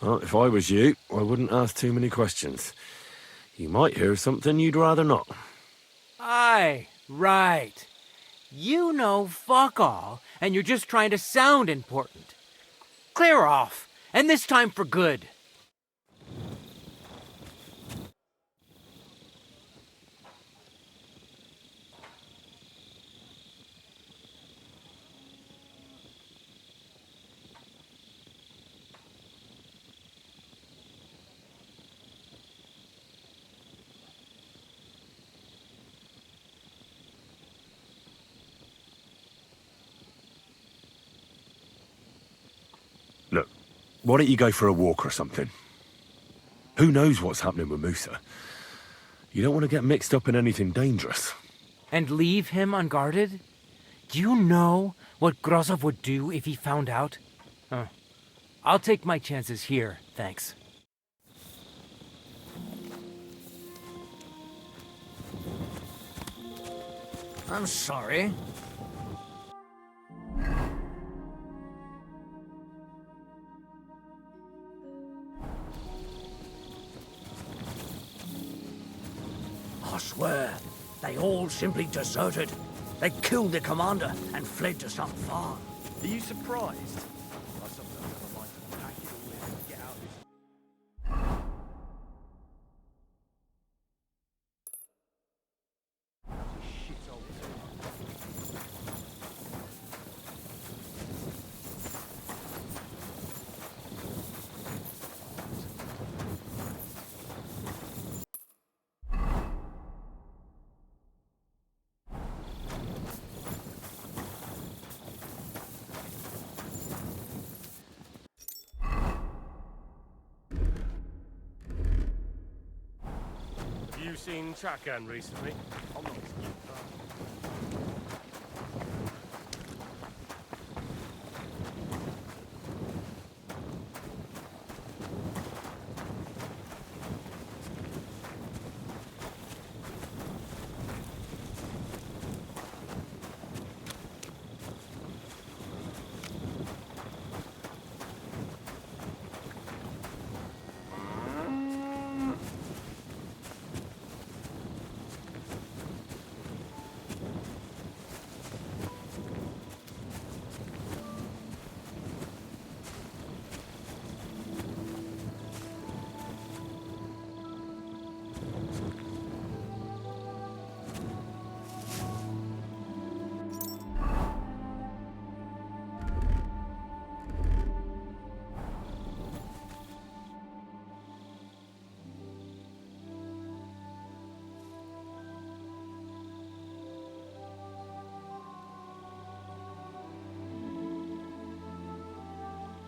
Well, if I was you, I wouldn't ask too many questions. You might hear something you'd rather not. Aye, right. You know fuck all, and you're just trying to sound important. Clear off, and this time for good. Look, why don't you go for a walk or something? Who knows what's happening with Musa? You don't want to get mixed up in anything dangerous. And leave him unguarded? Do you know what Grozov would do if he found out? I'll take my chances here, thanks. I'm sorry. I swear, they all simply deserted. They killed the commander and fled to some farm. Are you surprised? I sometimes have a mind to pack it all in and get out of this. Have you seen Chakan recently? I'm not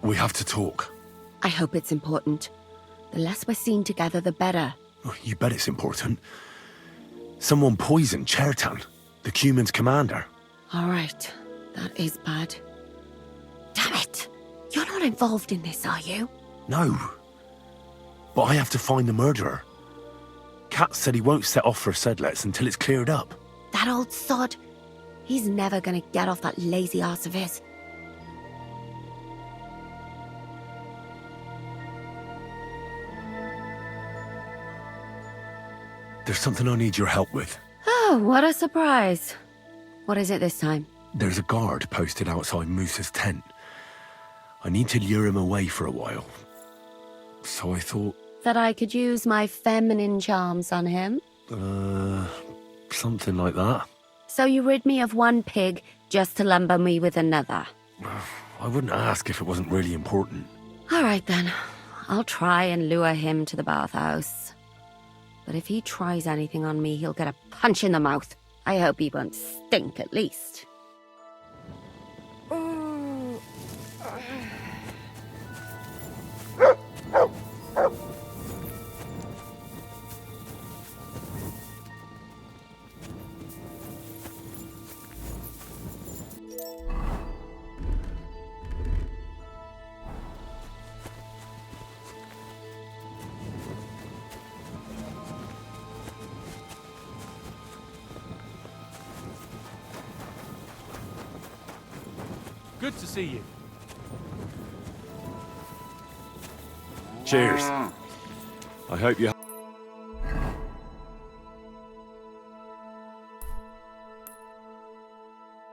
We have to talk. I hope it's important. The less we're seen together, the better. Oh, you bet it's important. Someone poisoned Chertan, the Cuman's commander. All right. That is bad. Damn it! You're not involved in this, are you? No. But I have to find the murderer. Kat said he won't set off for Sedlets until it's cleared up. That old sod. He's never gonna get off that lazy arse of his. There's something I need your help with. Oh, what a surprise. What is it this time? There's a guard posted outside Moose's tent. I need to lure him away for a while. So I thought... That I could use my feminine charms on him? Something like that. So you rid me of one pig just to lumber me with another? I wouldn't ask if it wasn't really important. All right then. I'll try and lure him to the bathhouse. But if he tries anything on me, he'll get a punch in the mouth. I hope he won't stink at least. Good to see you. Cheers. I hope you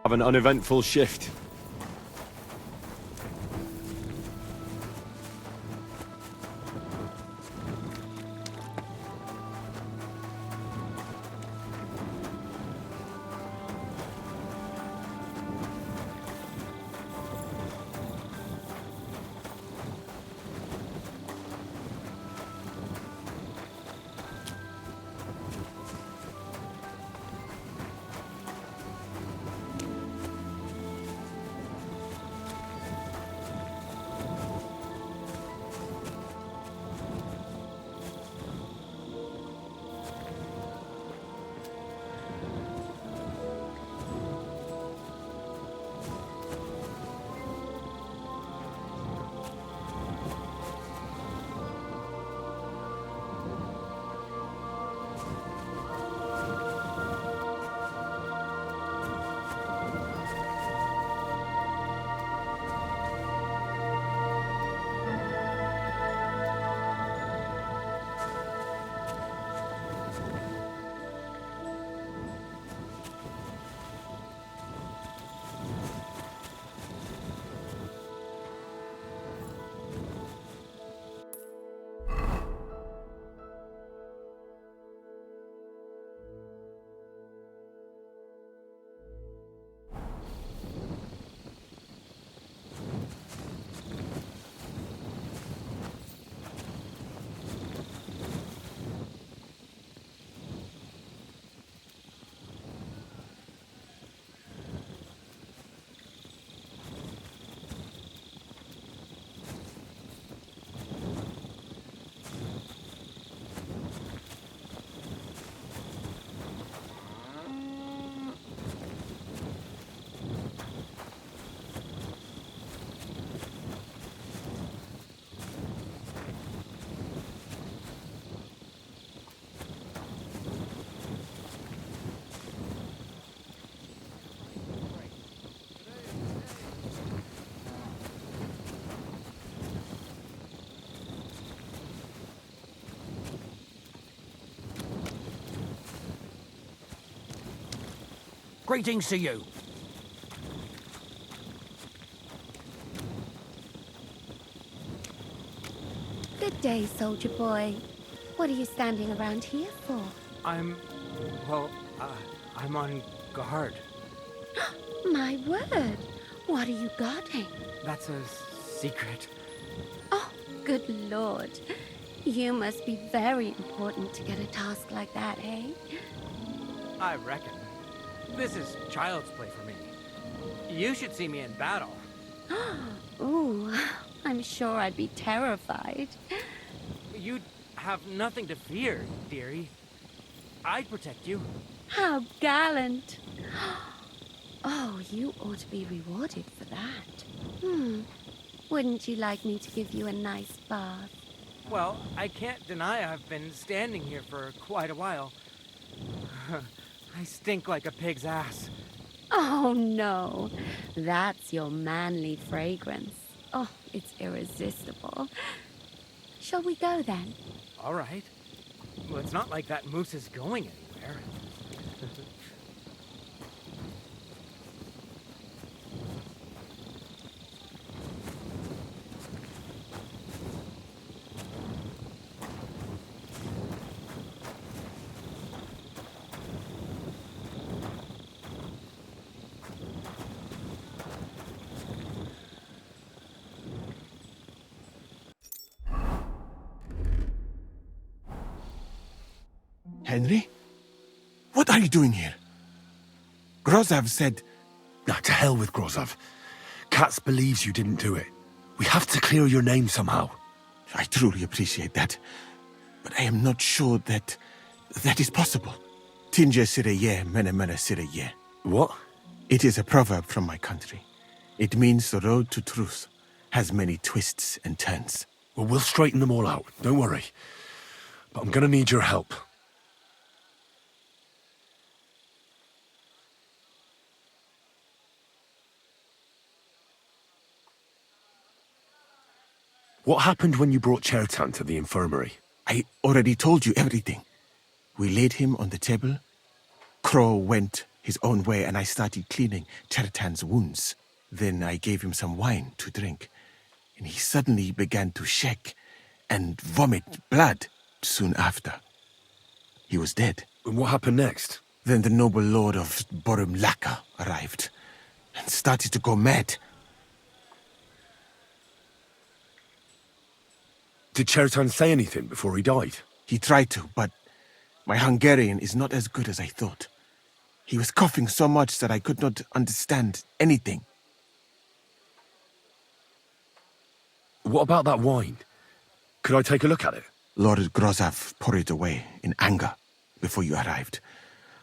have an uneventful shift. Greetings to you. Good day, soldier boy. What are you standing around here for? I'm on guard. My word! What are you guarding? That's a secret. Oh, good lord. You must be very important to get a task like that, eh? I reckon. This is child's play for me. You should see me in battle. Ooh, I'm sure I'd be terrified. You'd have nothing to fear, dearie. I'd protect you. How gallant. Oh, you ought to be rewarded for that. Wouldn't you like me to give you a nice bath? Well, I can't deny I've been standing here for quite a while. I stink like a pig's ass. Oh, no. That's your manly fragrance. Oh, it's irresistible. Shall we go then? All right. Well, it's not like that moose is going anywhere. Henry? What are you doing here? Grozav said... Nah, to hell with Grozav. Katz believes you didn't do it. We have to clear your name somehow. I truly appreciate that. But I am not sure that is possible. Tinja sireye, mene mene sireye. What? It is a proverb from my country. It means the road to truth has many twists and turns. Well, we'll straighten them all out. Don't worry. But I'm gonna need your help. What happened when you brought Chertan to the infirmary? I already told you everything. We laid him on the table. Crow went his own way and I started cleaning Chertan's wounds. Then I gave him some wine to drink. And he suddenly began to shake and vomit blood soon after. He was dead. And what happened next? Then the noble lord of Borumlaka arrived and started to go mad. Did Chertan say anything before he died? He tried to, but my Hungarian is not as good as I thought. He was coughing so much that I could not understand anything. What about that wine? Could I take a look at it? Lord Grozav poured it away in anger before you arrived,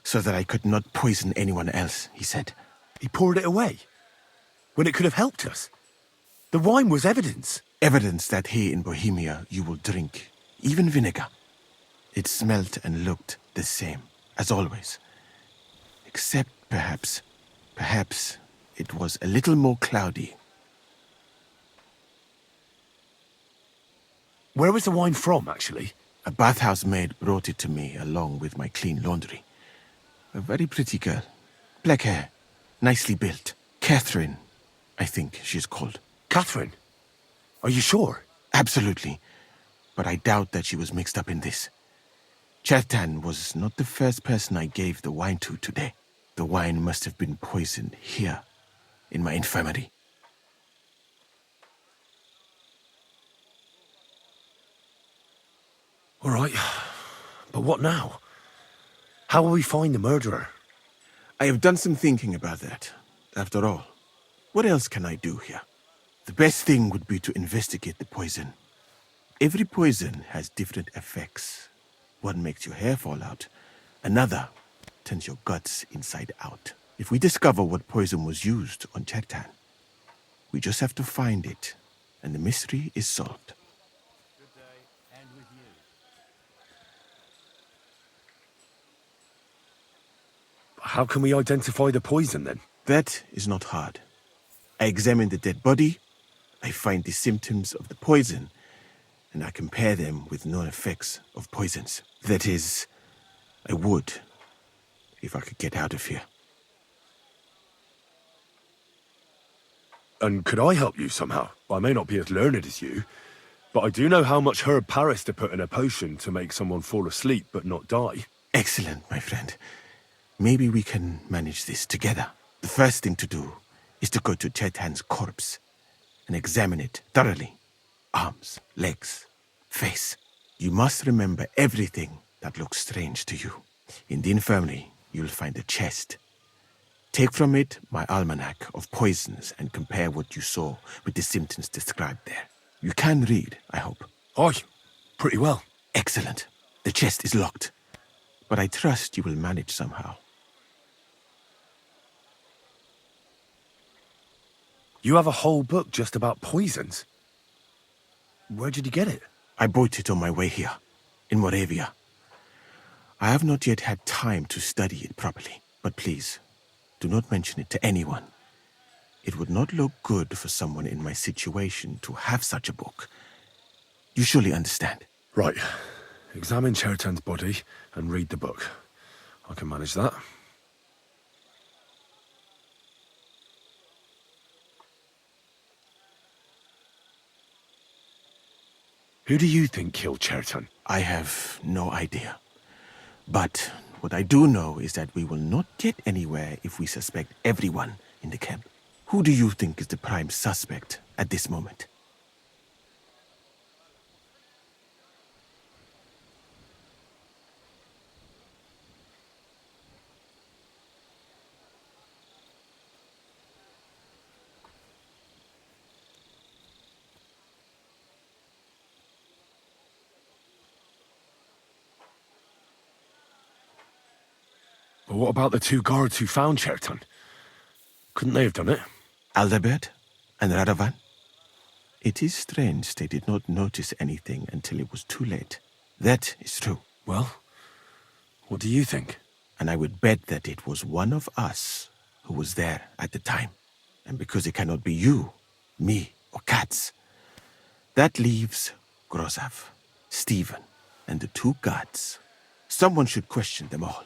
so that I could not poison anyone else, he said. He poured it away? When it could have helped us? The wine was evidence. Evidence that here in Bohemia you will drink, even vinegar. It smelt and looked the same, as always. Except perhaps it was a little more cloudy. Where was the wine from, actually? A bathhouse maid brought it to me along with my clean laundry. A very pretty girl. Black hair, nicely built. Catherine, I think she's called. Catherine? Are you sure? Absolutely. But I doubt that she was mixed up in this. Chertan was not the first person I gave the wine to today. The wine must have been poisoned here, in my infirmary. All right. But what now? How will we find the murderer? I have done some thinking about that. After all, what else can I do here? The best thing would be to investigate the poison. Every poison has different effects. One makes your hair fall out. Another turns your guts inside out. If we discover what poison was used on Chertan, we just have to find it, and the mystery is solved. Good day, and with you. How can we identify the poison, then? That is not hard. I examine the dead body, I find the symptoms of the poison, and I compare them with known effects of poisons. That is, I would, if I could get out of here. And could I help you somehow? I may not be as learned as you, but I do know how much herb Paris to put in a potion to make someone fall asleep but not die. Excellent, my friend. Maybe we can manage this together. The first thing to do is to go to Chetan's corpse and examine it thoroughly. Arms, legs, face. You must remember everything that looks strange to you. In the infirmary, you'll find a chest. Take from it my almanac of poisons and compare what you saw with the symptoms described there. You can read, I hope. Aye, pretty well. Excellent. The chest is locked, but I trust you will manage somehow. You have a whole book just about poisons? Where did you get it? I bought it on my way here, in Moravia. I have not yet had time to study it properly, but please, do not mention it to anyone. It would not look good for someone in my situation to have such a book. You surely understand. Right. Examine Chetan's body and read the book. I can manage that. Who do you think killed Chetan? I have no idea. But what I do know is that we will not get anywhere if we suspect everyone in the camp. Who do you think is the prime suspect at this moment? But what about the two guards who found Chetan? Couldn't they have done it? Aldebert and Radovan? It is strange they did not notice anything until it was too late. That is true. Well, what do you think? And I would bet that it was one of us who was there at the time. And because it cannot be you, me, or Katz, that leaves Grozav, Stephen, and the two guards. Someone should question them all.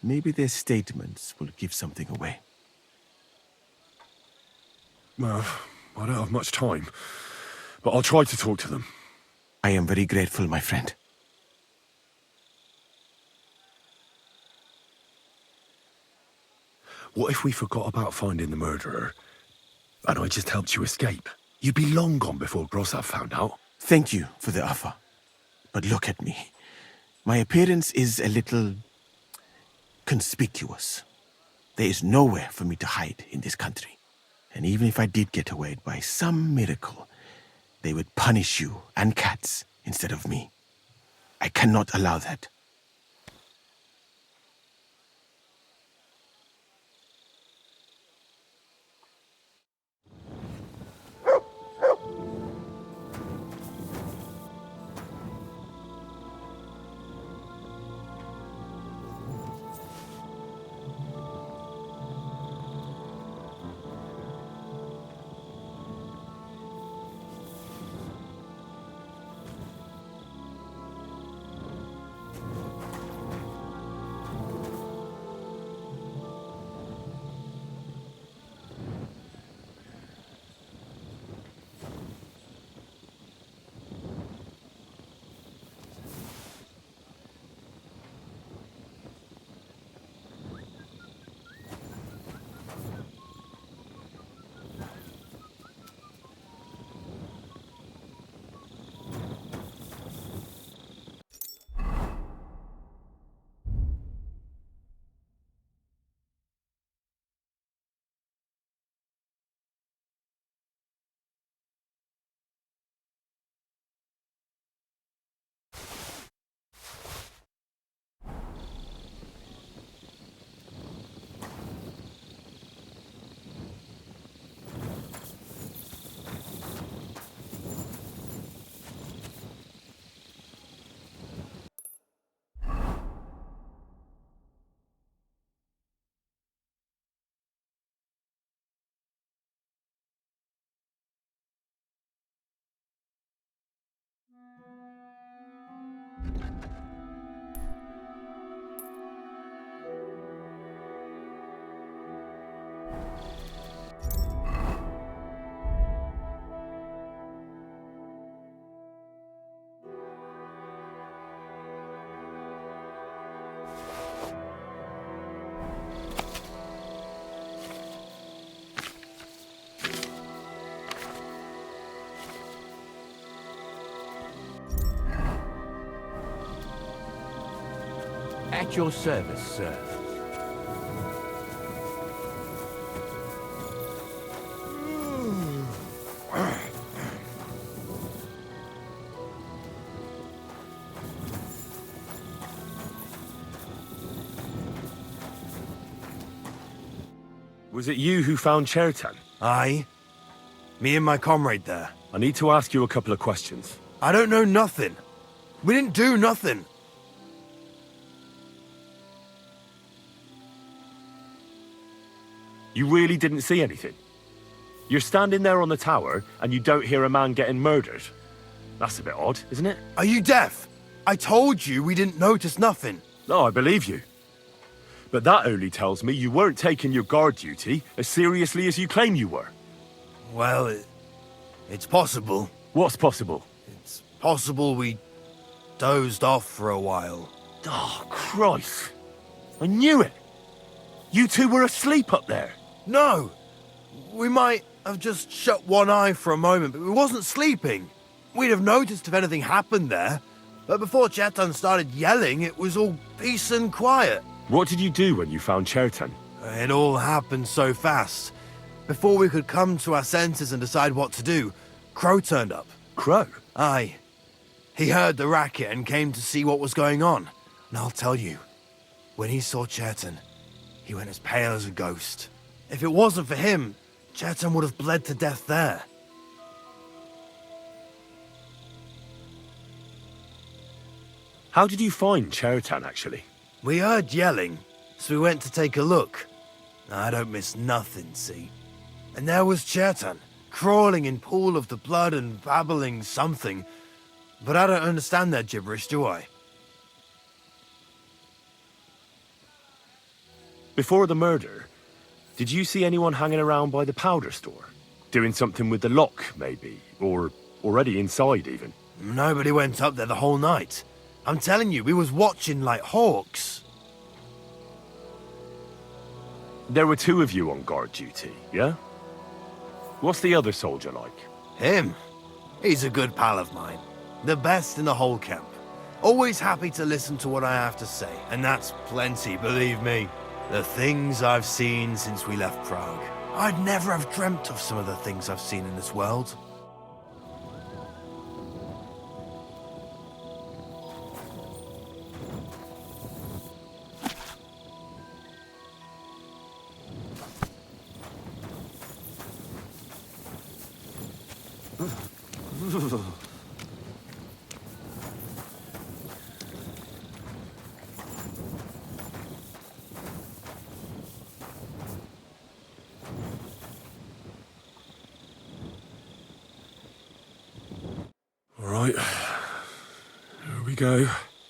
Maybe their statements will give something away. Well, I don't have much time, but I'll try to talk to them. I am very grateful, my friend. What if we forgot about finding the murderer, and I just helped you escape? You'd be long gone before Grozav found out. Thank you for the offer. But look at me. My appearance is a little conspicuous. There is nowhere for me to hide in this country. And even if I did get away by some miracle, they would punish you and Katz instead of me. I cannot allow that. At your service, sir. Was it you who found Chertan? Aye. Me and my comrade there. I need to ask you a couple of questions. I don't know nothing. We didn't do nothing. You really didn't see anything? You're standing there on the tower, and you don't hear a man getting murdered? That's a bit odd, isn't it? Are you deaf? I told you we didn't notice nothing. No, I believe you. But that only tells me you weren't taking your guard duty as seriously as you claim you were. Well, it's possible. What's possible? It's possible we dozed off for a while. Oh, Christ. I knew it. You two were asleep up there. No. We might have just shut one eye for a moment, but we wasn't sleeping. We'd have noticed if anything happened there. But before Chertan started yelling, it was all peace and quiet. What did you do when you found Chertan? It all happened so fast. Before we could come to our senses and decide what to do, Crow turned up. Crow? Aye. He heard the racket and came to see what was going on. And I'll tell you, when he saw Chertan, he went as pale as a ghost. If it wasn't for him, Chertan would have bled to death there. How did you find Chertan, actually? We heard yelling, so we went to take a look. I don't miss nothing, see? And there was Chertan, crawling in pool of the blood and babbling something. But I don't understand their gibberish, do I? Before the murder, did you see anyone hanging around by the powder store? Doing something with the lock, maybe? Or already inside, even? Nobody went up there the whole night. I'm telling you, we was watching like hawks. There were two of you on guard duty, yeah? What's the other soldier like? Him? He's a good pal of mine. The best in the whole camp. Always happy to listen to what I have to say, and that's plenty, believe me. The things I've seen since we left Prague. I'd never have dreamt of some of the things I've seen in this world. Right, here we go.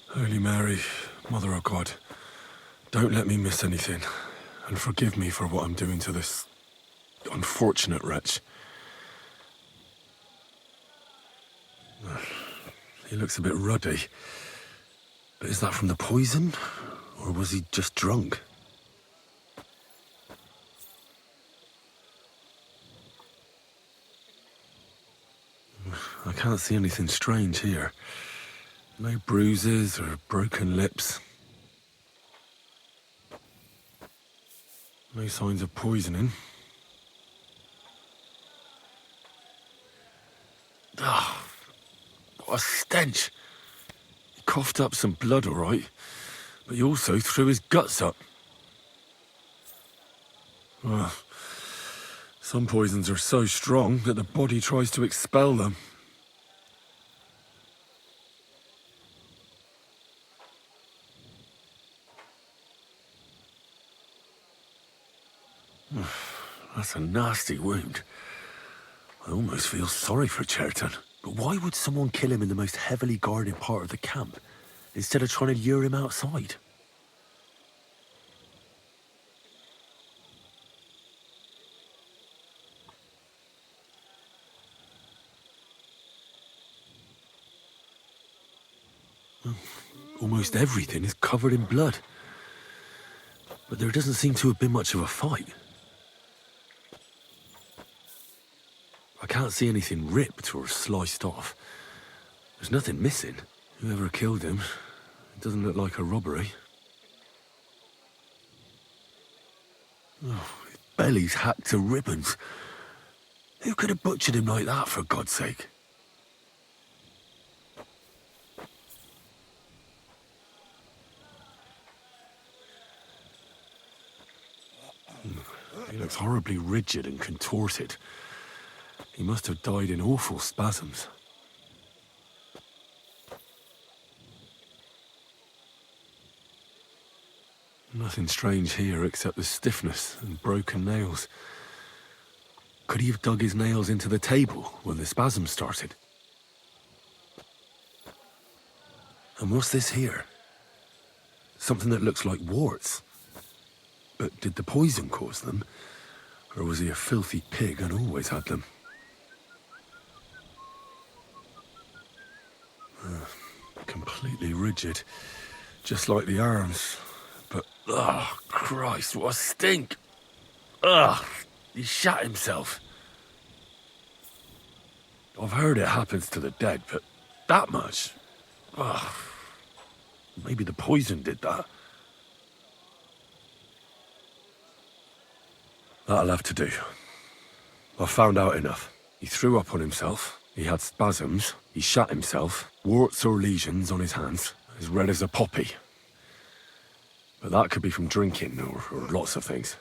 Holy Mary, Mother of God, don't let me miss anything, and forgive me for what I'm doing to this unfortunate wretch. He looks a bit ruddy, but is that from the poison, or was he just drunk? I can't see anything strange here. No bruises or broken lips. No signs of poisoning. Ah, what a stench. He coughed up some blood, all right, but he also threw his guts up. Well, some poisons are so strong that the body tries to expel them. That's a nasty wound. I almost feel sorry for Chertan. But why would someone kill him in the most heavily guarded part of the camp, instead of trying to lure him outside? Almost everything is covered in blood. But there doesn't seem to have been much of a fight. I can't see anything ripped or sliced off. There's nothing missing. Whoever killed him, it doesn't look like a robbery. His belly's hacked to ribbons. Who could have butchered him like that, for God's sake? He looks horribly rigid and contorted. He must have died in awful spasms. Nothing strange here except the stiffness and broken nails. Could he have dug his nails into the table when the spasms started? And what's this here? Something that looks like warts. But did the poison cause them? Or was he a filthy pig and always had them? Completely rigid. Just like the arms. But, oh, Christ, what a stink! Ugh, he shat himself. I've heard it happens to the dead, but that much? Ugh. Maybe the poison did that. That'll have to do. I've found out enough. He threw up on himself, he had spasms, he shat himself, warts or lesions on his hands, as red as a poppy. But that could be from drinking, or lots of things.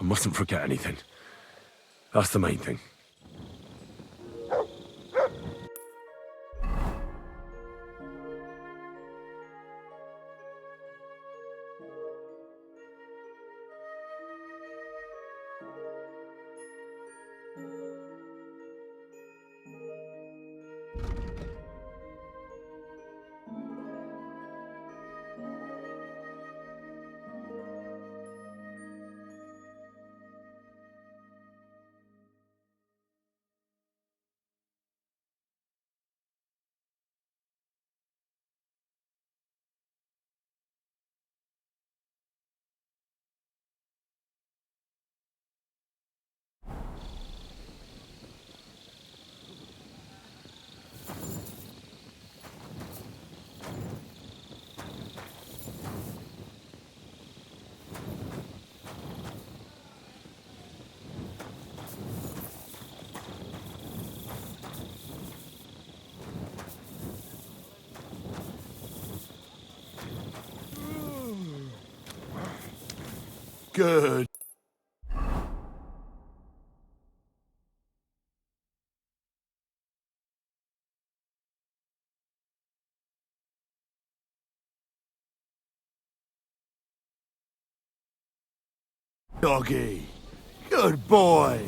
I mustn't forget anything. That's the main thing. Good. Doggy. Good boy.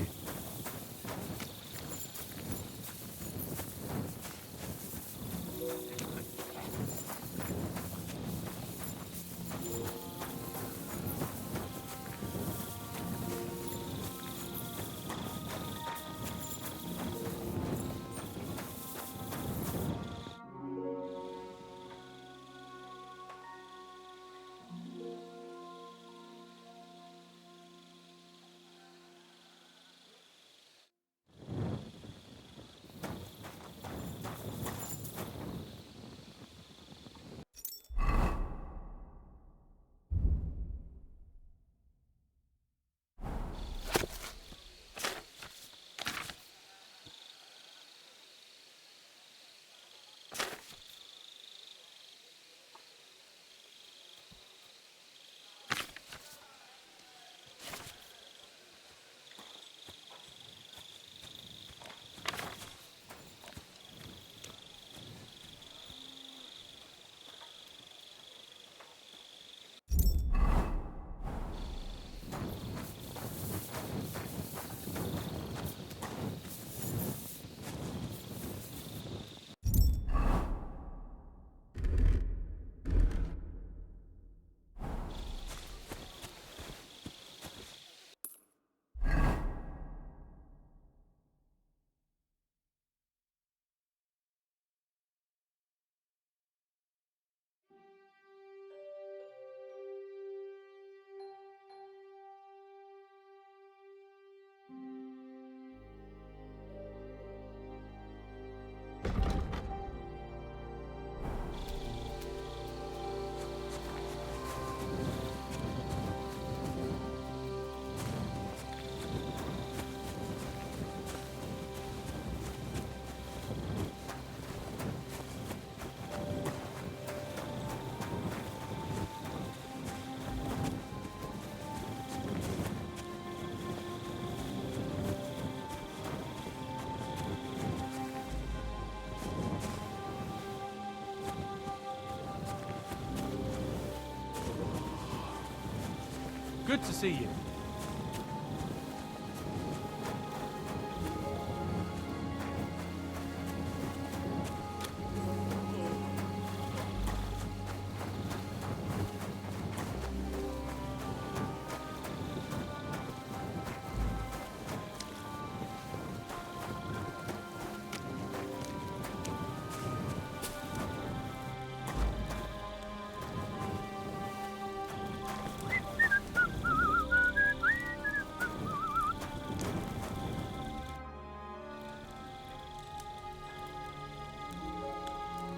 Good to see you.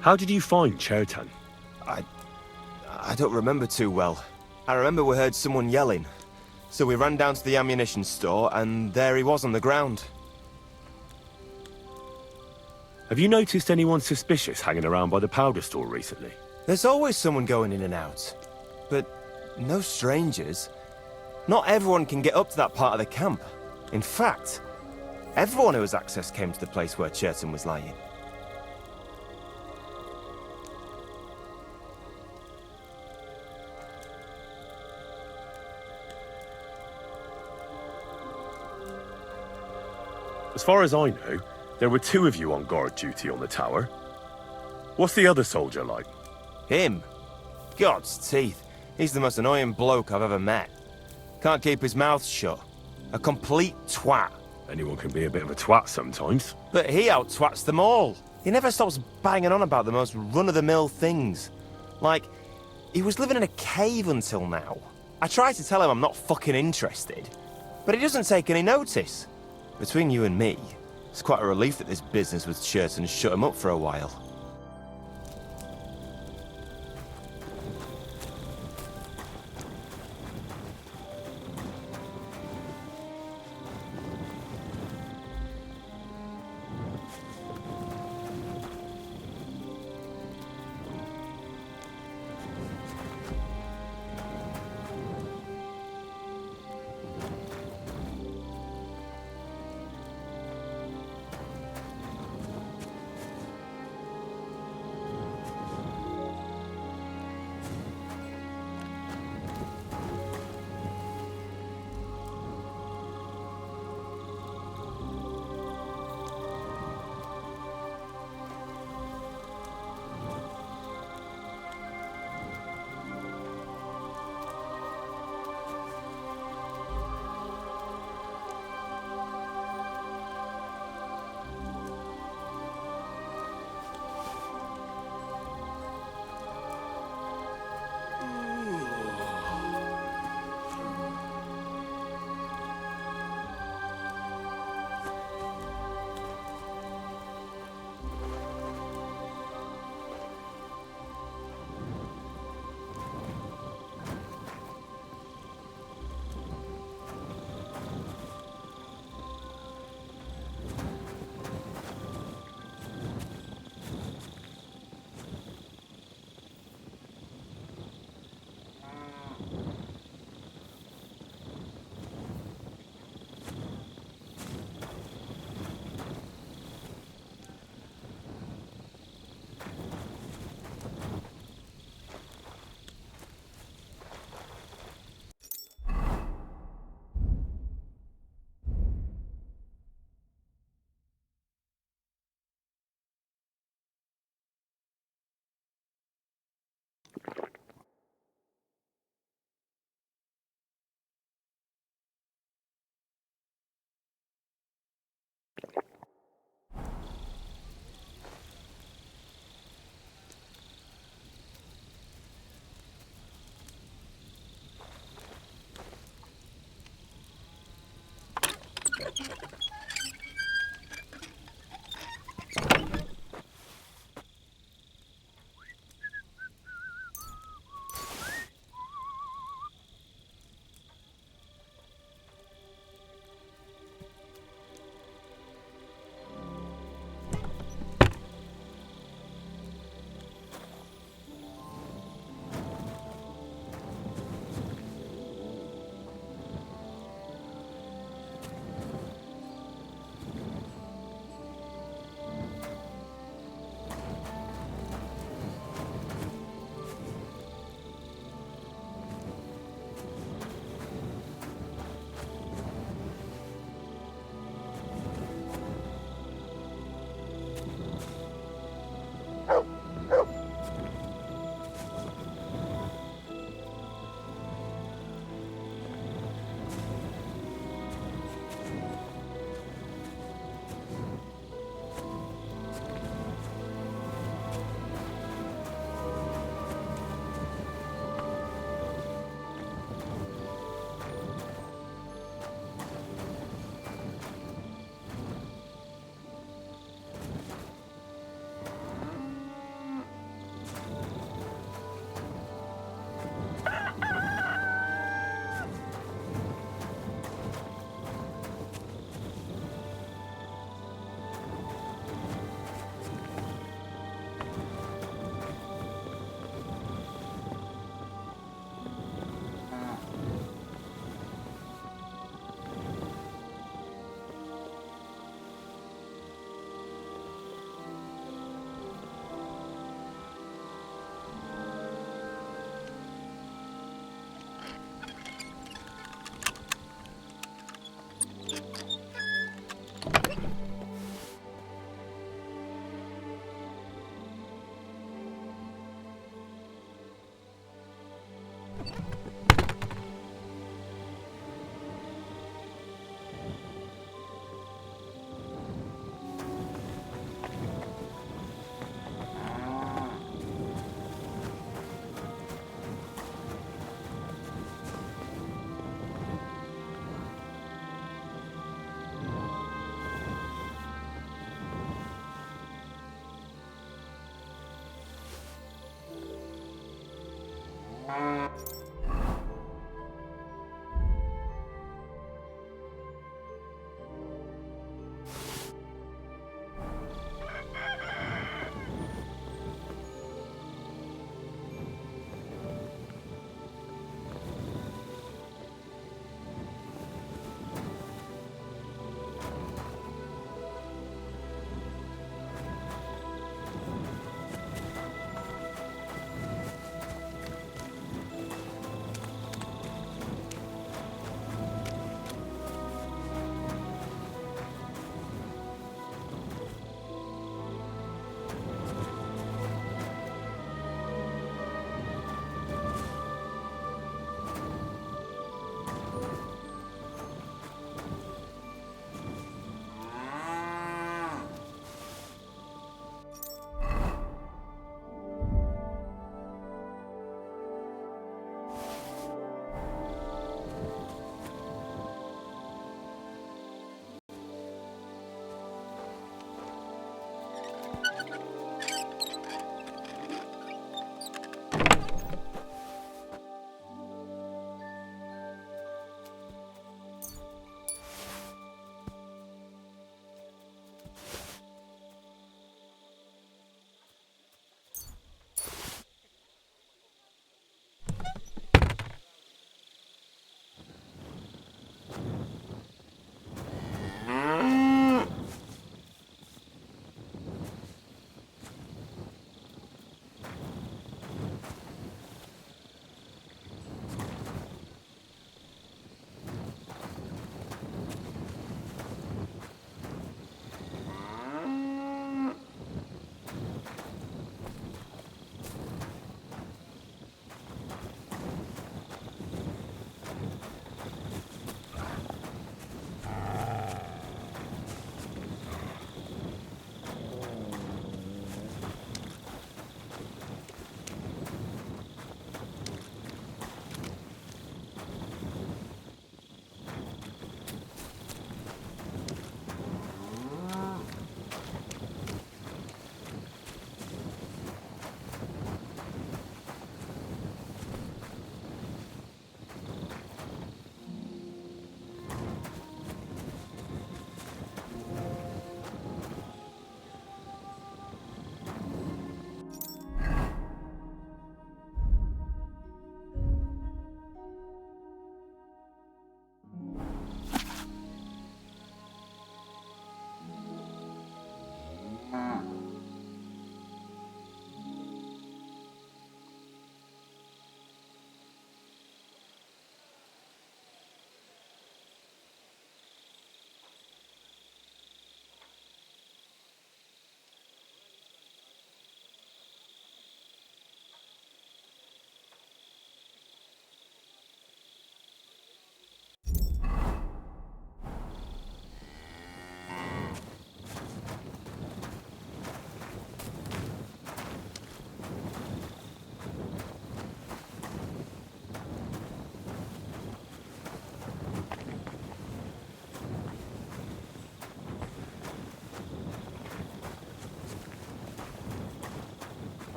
How did you find Chertan? I don't remember too well. I remember we heard someone yelling. So we ran down to the ammunition store, and there he was on the ground. Have you noticed anyone suspicious hanging around by the powder store recently? There's always someone going in and out. But no strangers. Not everyone can get up to that part of the camp. In fact, everyone who has access came to the place where Chertan was lying. As far as I know, there were 2 of you on guard duty on the tower. What's the other soldier like? Him? God's teeth. He's the most annoying bloke I've ever met. Can't keep his mouth shut. A complete twat. Anyone can be a bit of a twat sometimes. But he out-twats them all. He never stops banging on about the most run-of-the-mill things. Like, he was living in a cave until now. I tried to tell him I'm not fucking interested, but he doesn't take any notice. Between you and me, it's quite a relief that this business with Chertan shut him up for a while.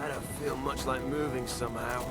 I don't feel much like moving somehow.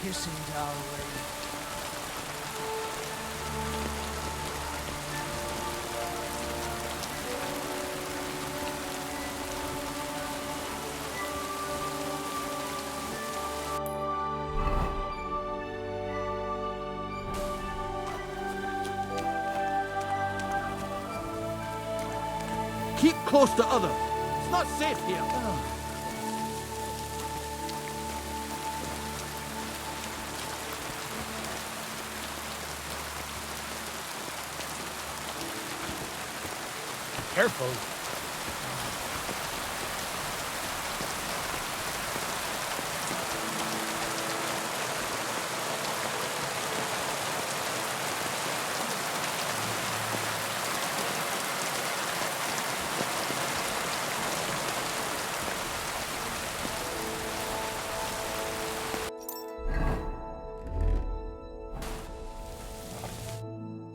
hissing down rain. Keep close to other. It's not safe here. Careful.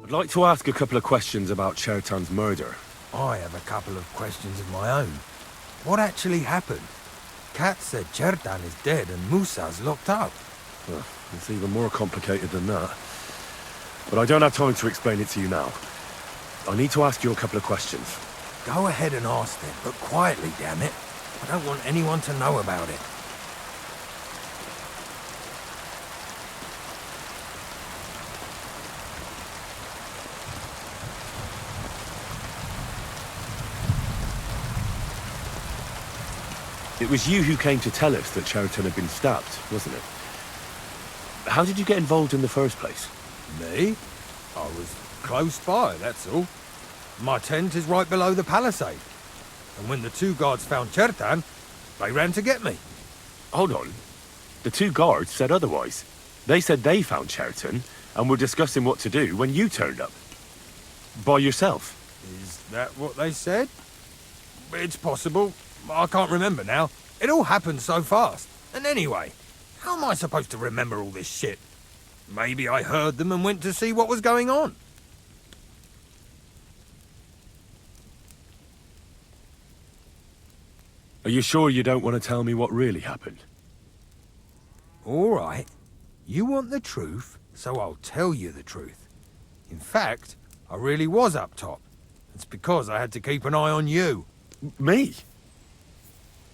I'd like to ask a couple of questions about Chertan's murder. I have a couple of questions of my own. What actually happened? Kat said Chertan is dead and Musa's locked up. Well, it's even more complicated than that. But I don't have time to explain it to you now. I need to ask you a couple of questions. Go ahead and ask them, but quietly, damn it. I don't want anyone to know about it. It was you who came to tell us that Chertan had been stabbed, wasn't it? How did you get involved in the first place? Me? I was close by, that's all. My tent is right below the palisade. And when the two guards found Chertan, they ran to get me. Hold on. The two guards said otherwise. They said they found Chertan and were discussing what to do when you turned up. By yourself. Is that what they said? It's possible. I can't remember now. It all happened so fast. And anyway, how am I supposed to remember all this shit? Maybe I heard them and went to see what was going on. Are you sure you don't want to tell me what really happened? All right. You want the truth, so I'll tell you the truth. In fact, I really was up top. It's because I had to keep an eye on you. Me?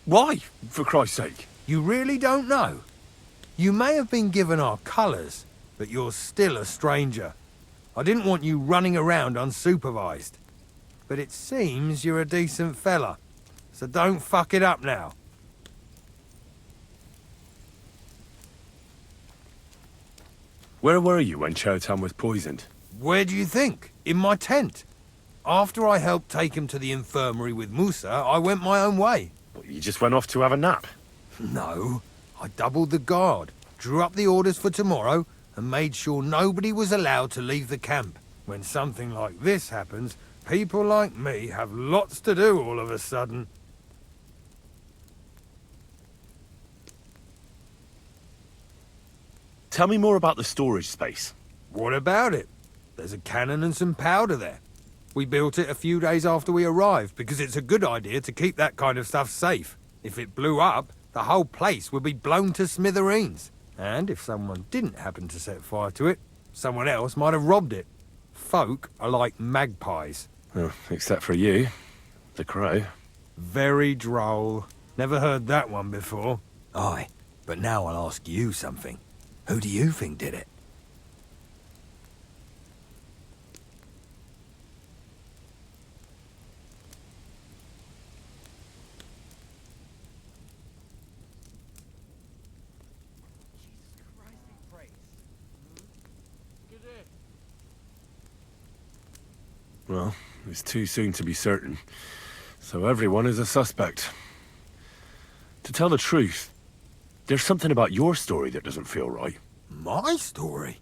Why, for Christ's sake? You really don't know? You may have been given our colours, but you're still a stranger. I didn't want you running around unsupervised. But it seems you're a decent fella, so don't fuck it up now. Where were you when Chertan was poisoned? Where do you think? In my tent. After I helped take him to the infirmary with Musa, I went my own way. You just went off to have a nap? No. I doubled the guard, drew up the orders for tomorrow, and made sure nobody was allowed to leave the camp. When something like this happens, people like me have lots to do all of a sudden. Tell me more about the storage space. What about it? There's a cannon and some powder there. We built it a few days after we arrived because it's a good idea to keep that kind of stuff safe. If it blew up, the whole place would be blown to smithereens. And if someone didn't happen to set fire to it, someone else might have robbed it. Folk are like magpies. Oh, except for you, the crow. Very droll. Never heard that one before. Aye, but now I'll ask you something. Who do you think did it? Well, it's too soon to be certain. So everyone is a suspect. To tell the truth, there's something about your story that doesn't feel right. My story?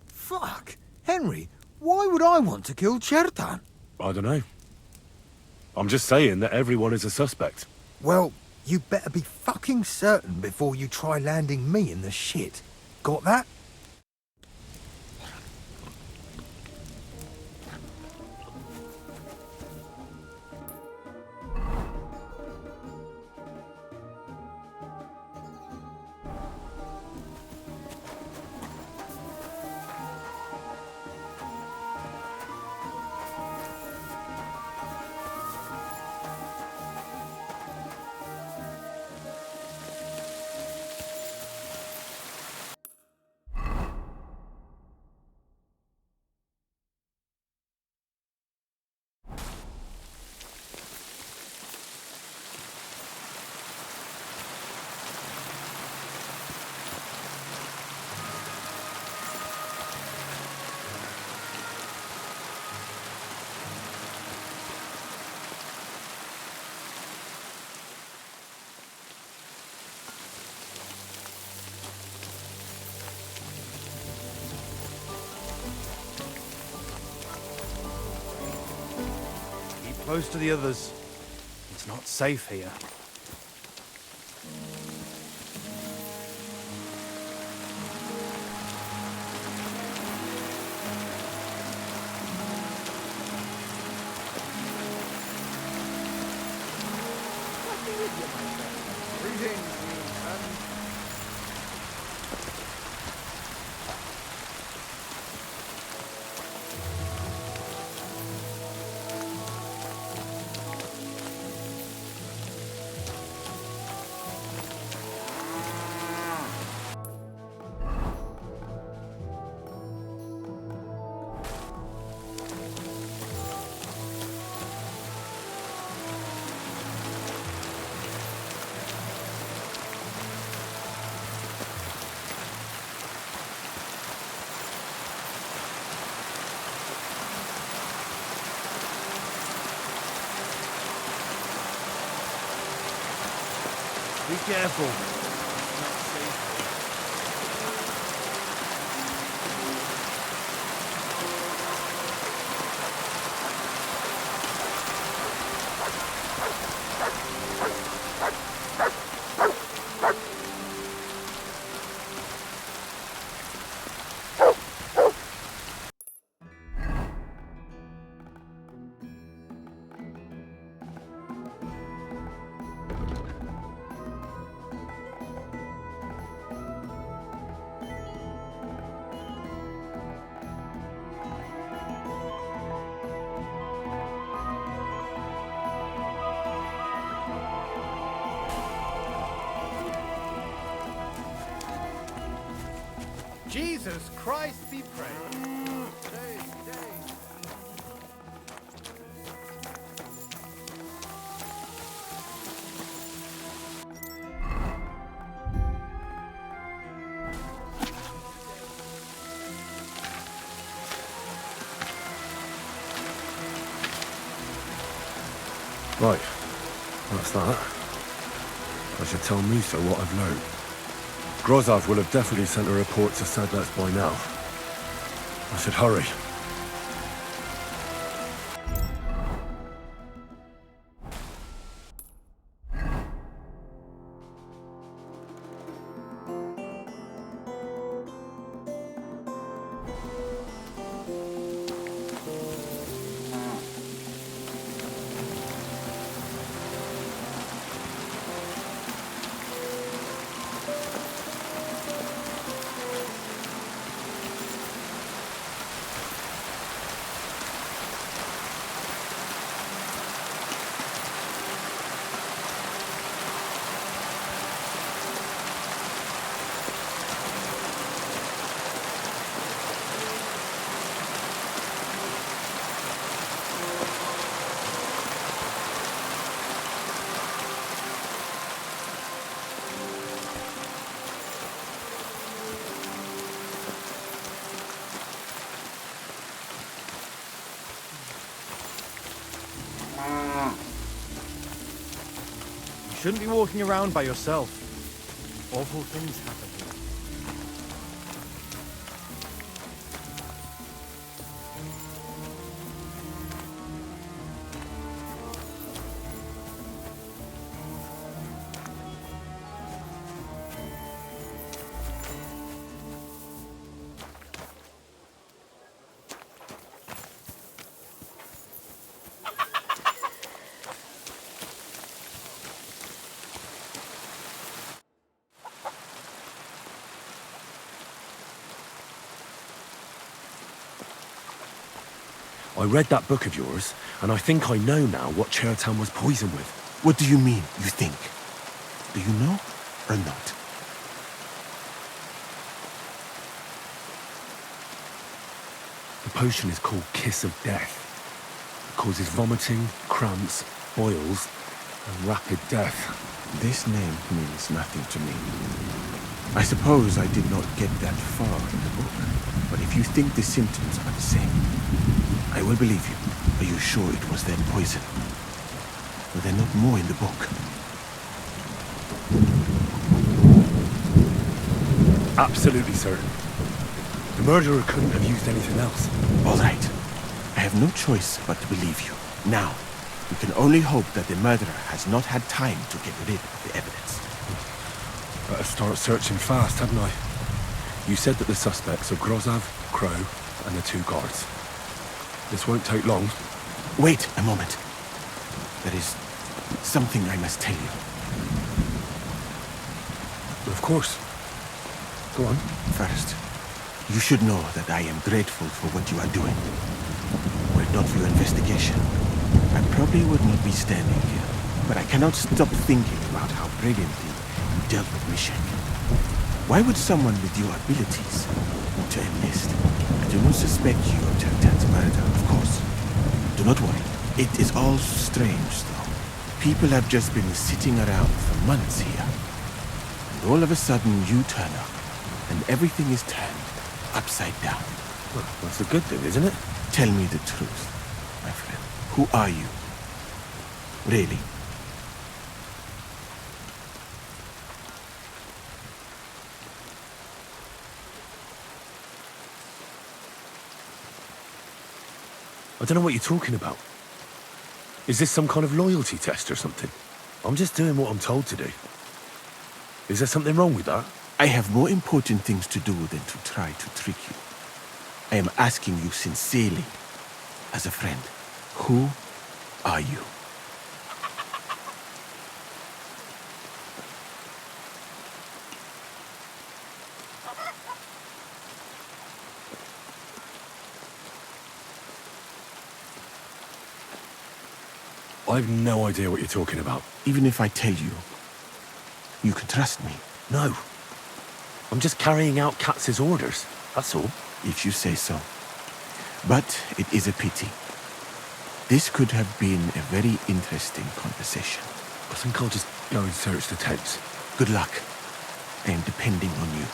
Fuck. Henry, why would I want to kill Chertan? I don't know. I'm just saying that everyone is a suspect. Well, you better be fucking certain before you try landing me in the shit. Got that? close to the others. It's not safe here. Be careful. Jesus Christ be praised. Right, that's that. I should tell Musa what I've learned. Grozov will have definitely sent a report to Sedlets by now. I should hurry. You shouldn't be walking around by yourself. Awful things happen here. I read that book of yours, and I think I know now what Chertown was poisoned with. What do you mean, you think? Do you know or not? The potion is called Kiss of Death. It causes vomiting, cramps, boils, and rapid death. This name means nothing to me. I suppose I did not get that far in the book, but if you think the symptoms are the same, I will believe you. Are you sure it was then poison? Were there not more in the book? Absolutely certain. The murderer couldn't have used anything else. All right. I have no choice but to believe you. Now, We can only hope that the murderer has not had time to get rid of the evidence. Better start searching fast, hadn't I? You said that the suspects are Grozov, Crow, and the 2 guards. This won't take long. Wait a moment. There is something I must tell you. Of course. Go on. First, you should know that I am grateful for what you are doing. Were it not for your investigation, I probably would not be standing here. But I cannot stop thinking about how brilliantly you dealt with Mishek. Why would someone with your abilities want to enlist? I do not suspect you of Tertan's murder, of course. Do not worry. It is all strange, though. People have just been sitting around for months here. And all of a sudden you turn up, and everything is turned upside down. Well, that's a good thing, isn't it? Tell me the truth, my friend. Who are you? Really? I don't know what you're talking about. Is this some kind of loyalty test or something? I'm just doing what I'm told to do. Is there something wrong with that? I have more important things to do than to try to trick you. I am asking you sincerely, as a friend, who are you? I've no idea what you're talking about. Even if I tell you, you can trust me. No. I'm just carrying out Katz's orders, that's all. If you say so. But it is a pity. This could have been a very interesting conversation. I think I'll just go and search the tents. Good luck. I am depending on you.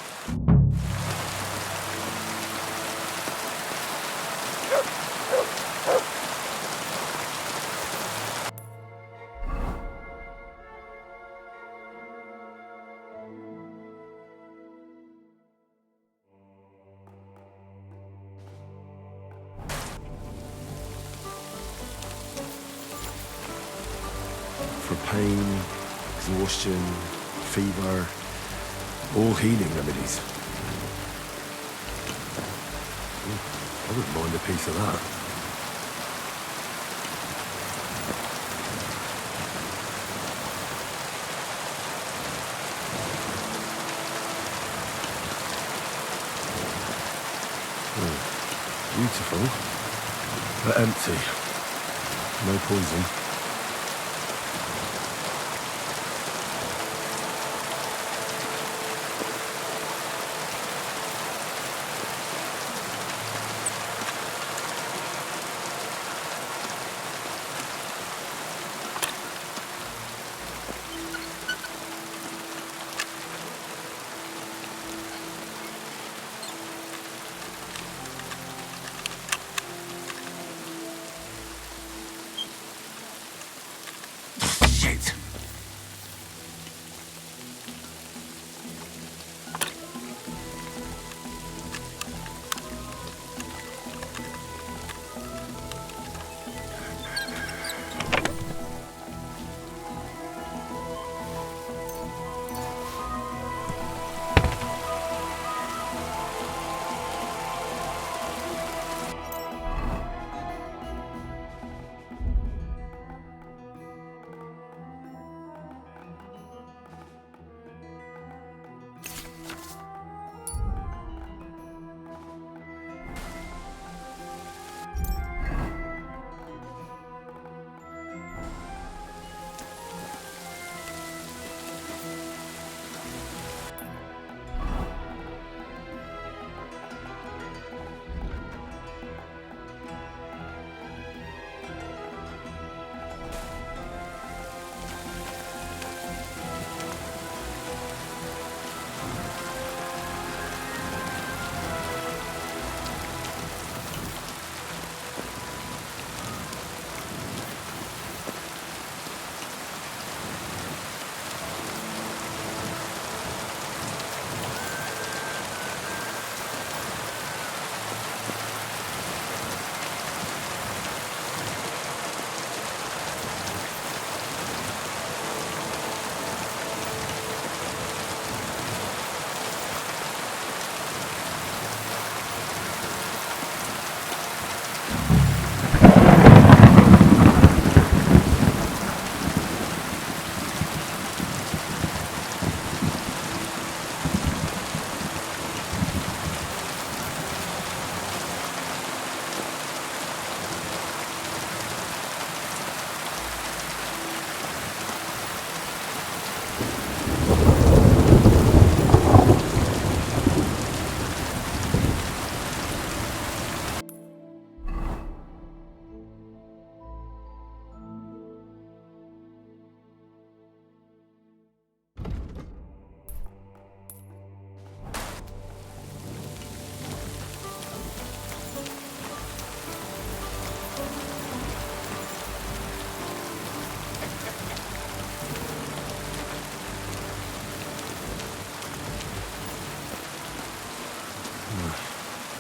For pain, exhaustion, fever, all healing remedies. I wouldn't mind a piece of that. Beautiful, but empty. No poison.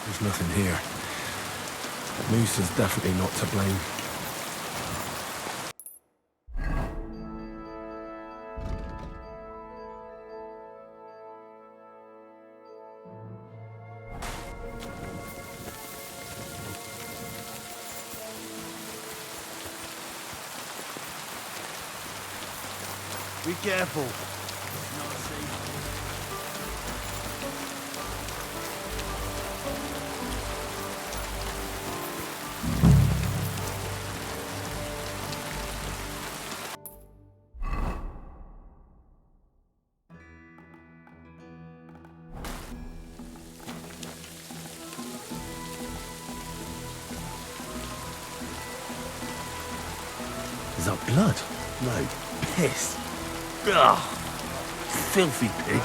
There's nothing here. Moose is definitely not to blame. Be careful. Is that blood? No, piss. Ugh! Filthy pig.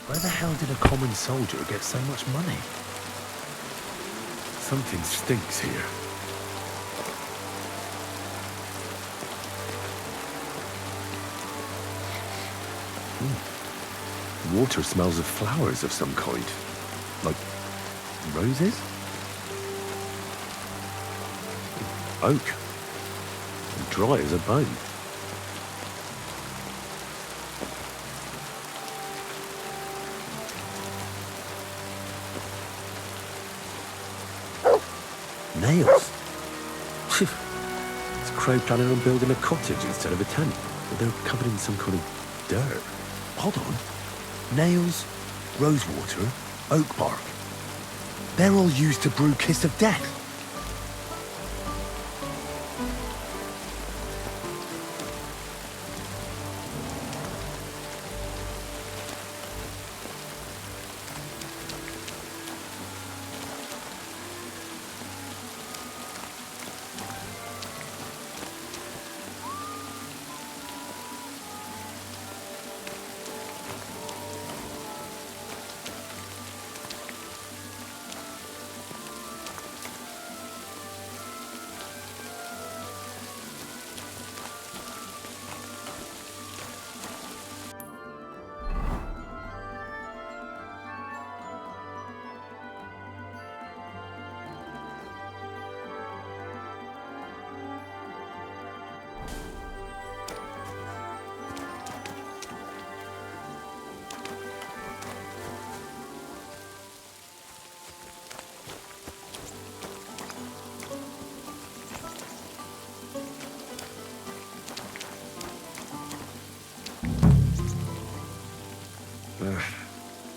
Where the hell did a common soldier get so much money? Something stinks here. Water smells of flowers of some kind. Like roses? Oak. And dry as a bone. Nails. It's Crow planning on building a cottage instead of a tent, but they're covered in some kind of dirt. Hold on. Nails, rosewater, oak bark. They're all used to brew Kiss of Death.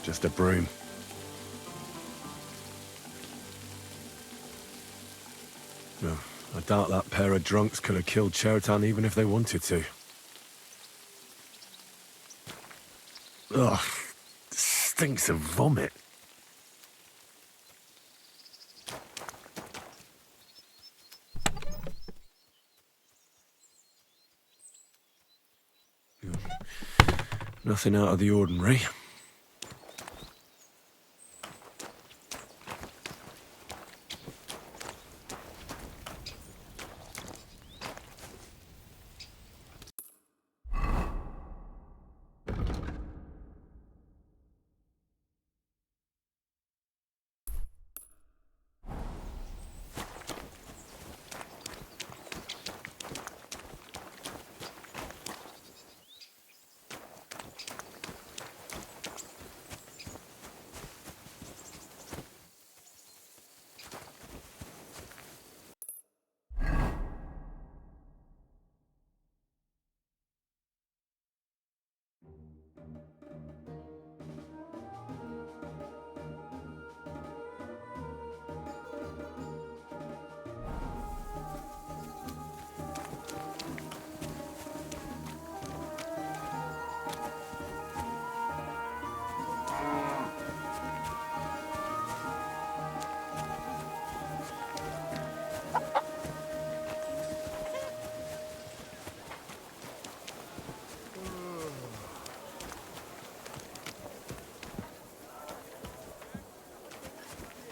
Just a broom. No, I doubt that pair of drunks could have killed Chertan even if they wanted to. Ugh, stinks of vomit. Nothing out of the ordinary.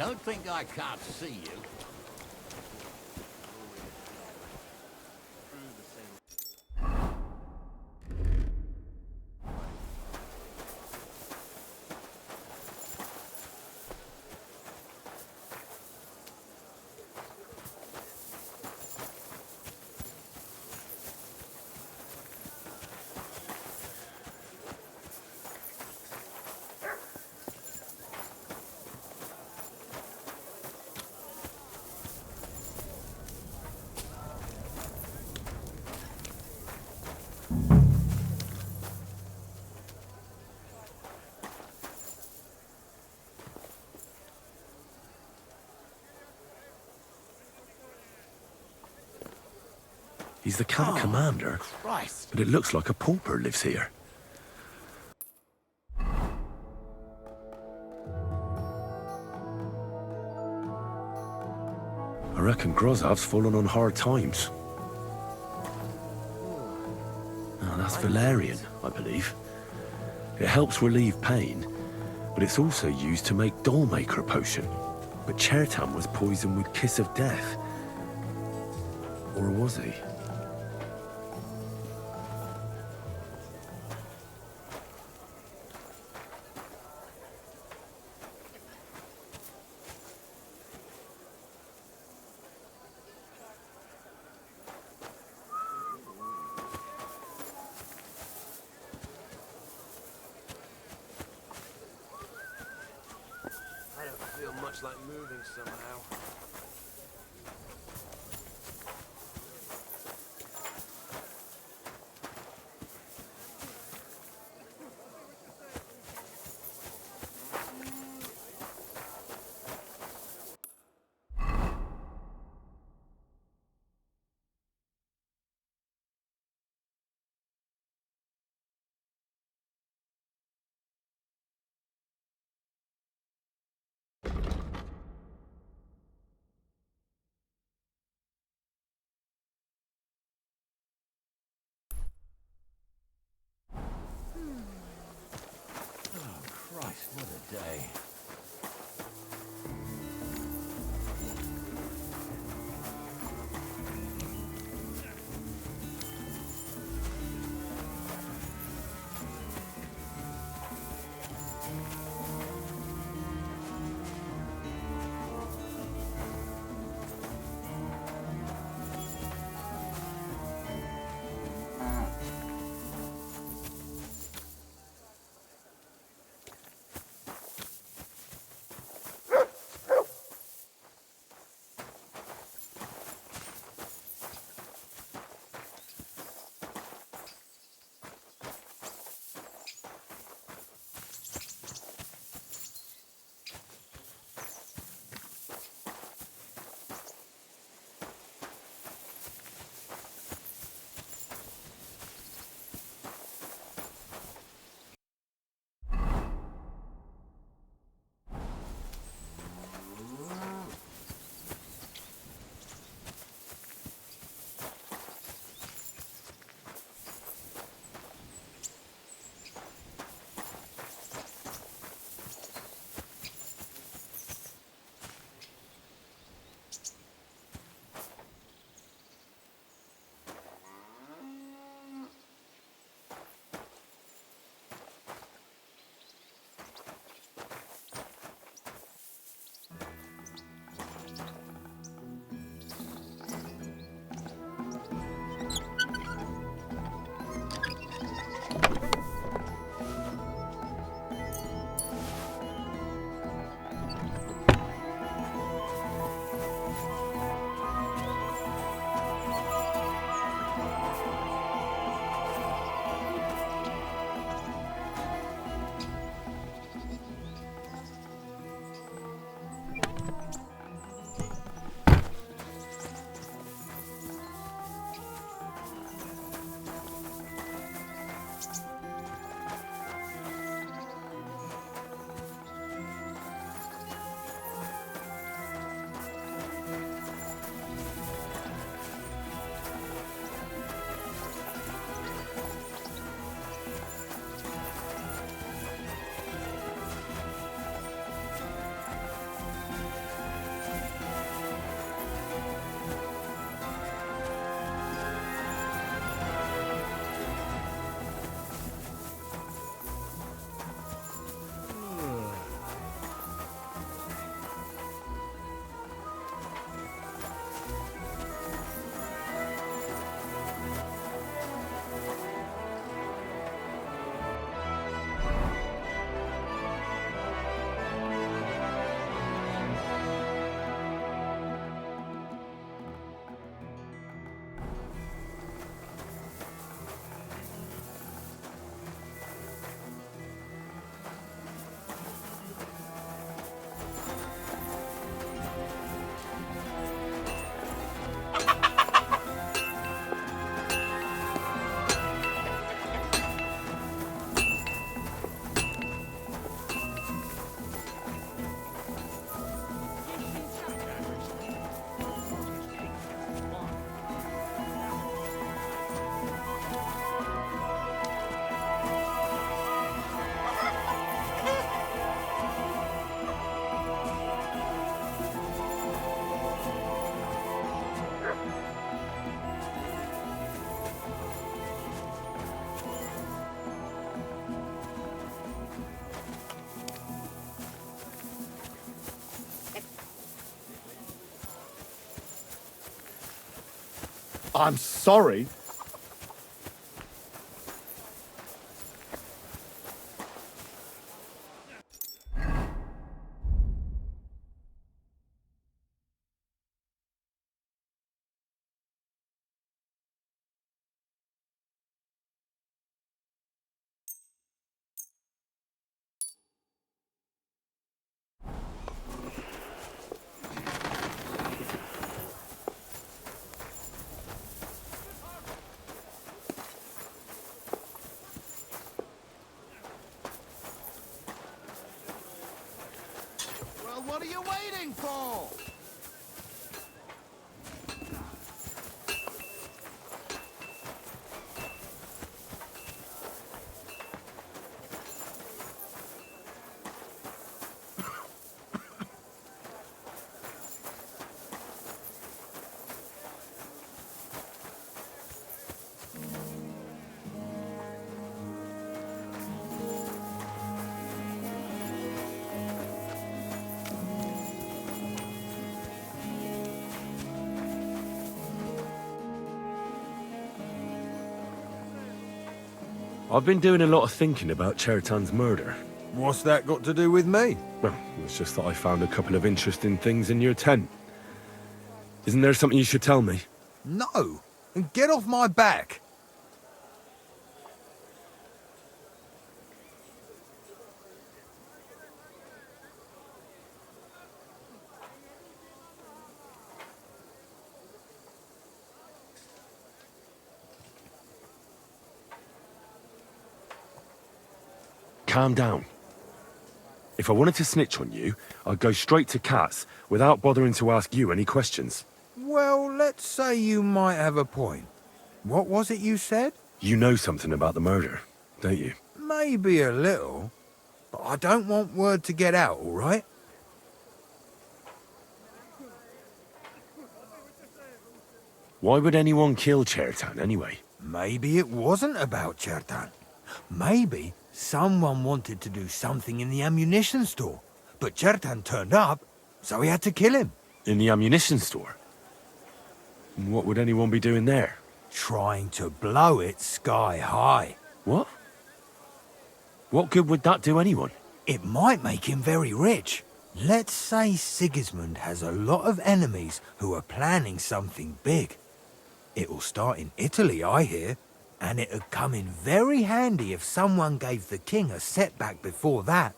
Don't think I can't see you. He's the camp commander, Christ. but it looks like a pauper lives here. I reckon Grozov's fallen on hard times. Oh, that's valerian, I believe. It helps relieve pain, but it's also used to make dollmaker potion. But Chertam was poisoned with Kiss of Death. Or was he? I don't feel much like moving somehow. Christ, what a day. I'm sorry. Well, what are you waiting for? I've been doing a lot of thinking about Chertan's murder. What's that got to do with me? Well, it's just that I found a couple of interesting things in your tent. Isn't there something you should tell me? No! And get off my back! Calm down. If I wanted to snitch on you, I'd go straight to Katz without bothering to ask you any questions. Well, let's say you might have a point. What was it you said? You know something about the murder, don't you? Maybe a little, but I don't want word to get out, all right? Why would anyone kill Chertan anyway? Maybe it wasn't about Chertan. Maybe someone wanted to do something in the ammunition store, but Chertan turned up, so he had to kill him. In the ammunition store? And what would anyone be doing there? Trying to blow it sky high. What? What good would that do anyone? It might make him very rich. Let's say Sigismund has a lot of enemies who are planning something big. It'll start in Italy, I hear, and it'd come in very handy if someone gave the king a setback before that.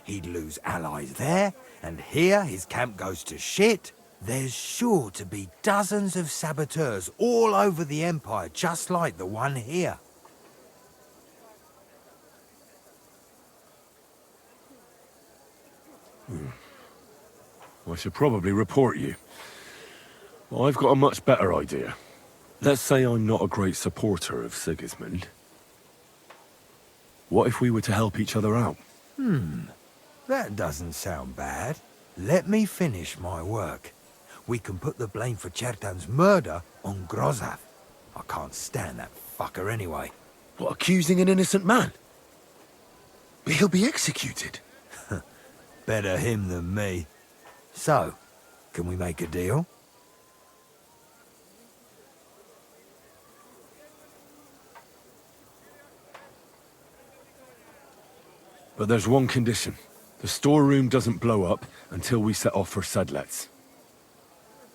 He'd lose allies there, and here his camp goes to shit. There's sure to be dozens of saboteurs all over the Empire, just like the one here. I should probably report you. I've got a much better idea. Let's say I'm not a great supporter of Sigismund. What if we were to help each other out? That doesn't sound bad. Let me finish my work. We can put the blame for Chertan's murder on Grozav. I can't stand that fucker anyway. What, accusing an innocent man? But he'll be executed. Better him than me. So, can we make a deal? But there's one condition. The storeroom doesn't blow up until we set off for Sedlets.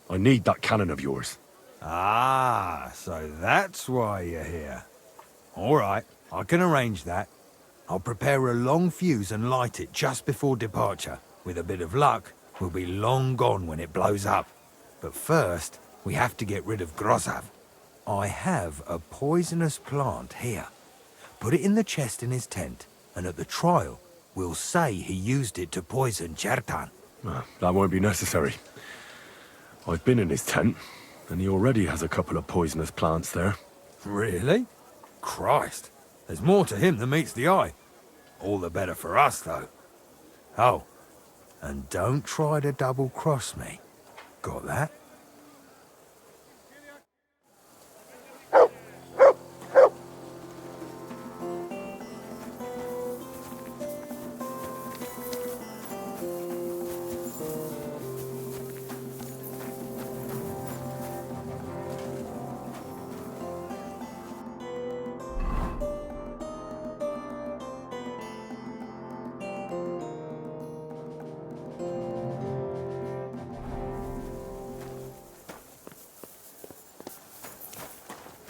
I need that cannon of yours. Ah, so that's why you're here. All right, I can arrange that. I'll prepare a long fuse and light it just before departure. With a bit of luck, we'll be long gone when it blows up. But first, we have to get rid of Grozav. I have a poisonous plant here. Put it in the chest in his tent, and at the trial, we'll say he used it to poison Chertan. That won't be necessary. I've been in his tent, and he already has a couple of poisonous plants there. Really? Christ, there's more to him than meets the eye. All the better for us, though. Oh, and don't try to double-cross me. Got that?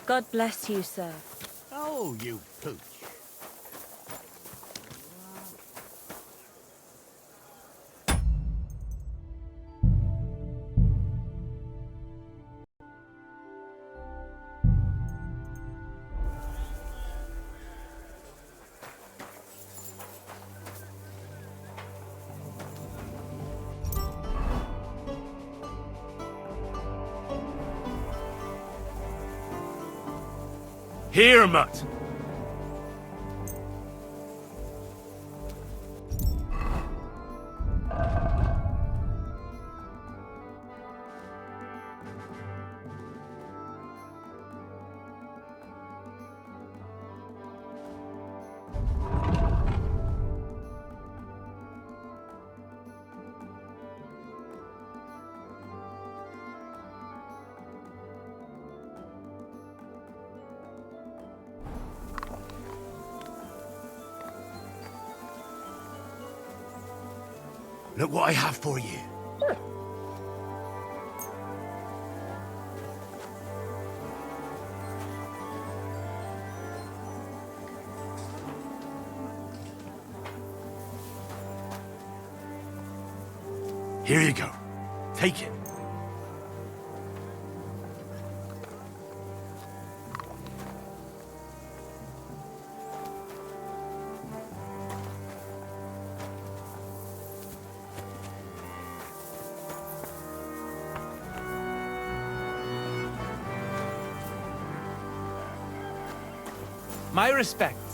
God bless you, sir. Oh, you pooch. Here, Mutt! Look what I have for you. Here you go. Take it. My respects.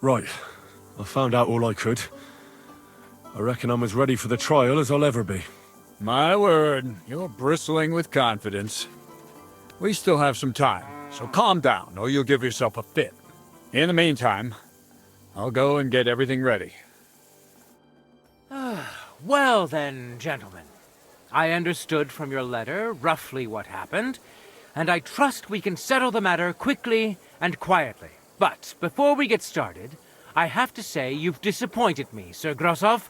Right. I found out all I could. I reckon I'm as ready for the trial as I'll ever be. My word, you're bristling with confidence. We still have some time, so calm down, or you'll give yourself a fit. In the meantime, I'll go and get everything ready. Well then, gentlemen. I understood from your letter roughly what happened, and I trust we can settle the matter quickly and quietly. But before we get started, I have to say you've disappointed me, Sir Grosov.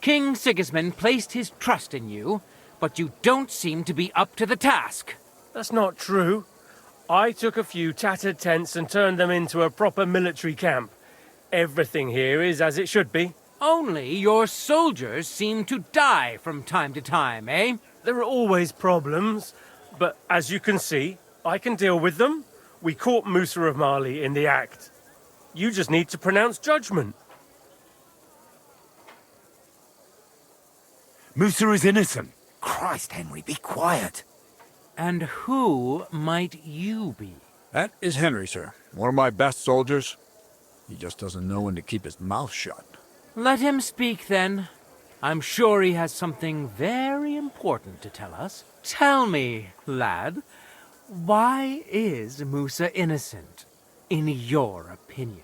King Sigismund placed his trust in you, but you don't seem to be up to the task. That's not true. I took a few tattered tents and turned them into a proper military camp. Everything here is as it should be. Only your soldiers seem to die from time to time, eh? There are always problems, but as you can see, I can deal with them. We caught Musa of Mali in the act. You just need to pronounce judgment. Musa is innocent. Christ, Henry, be quiet. And who might you be? That is Henry, sir. One of my best soldiers. He just doesn't know when to keep his mouth shut. Let him speak, then. I'm sure he has something very important to tell us. Tell me, lad, why is Musa innocent, in your opinion?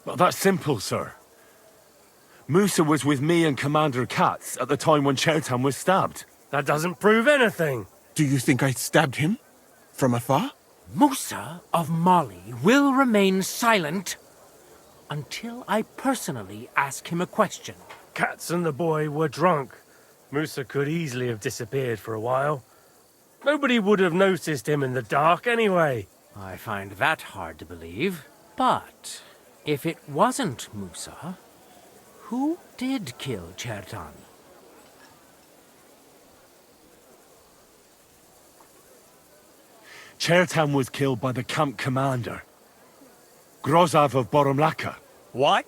Well, that's simple, sir. Musa was with me and Commander Katz at the time when Chertan was stabbed. That doesn't prove anything. Do you think I stabbed him? From afar? Musa of Mali will remain silent until I personally ask him a question. Katz and the boy were drunk. Musa could easily have disappeared for a while. Nobody would have noticed him in the dark anyway. I find that hard to believe. But if it wasn't Musa, who did kill Chertan? Chertan was killed by the camp commander, Grozav of Boromlaka. What?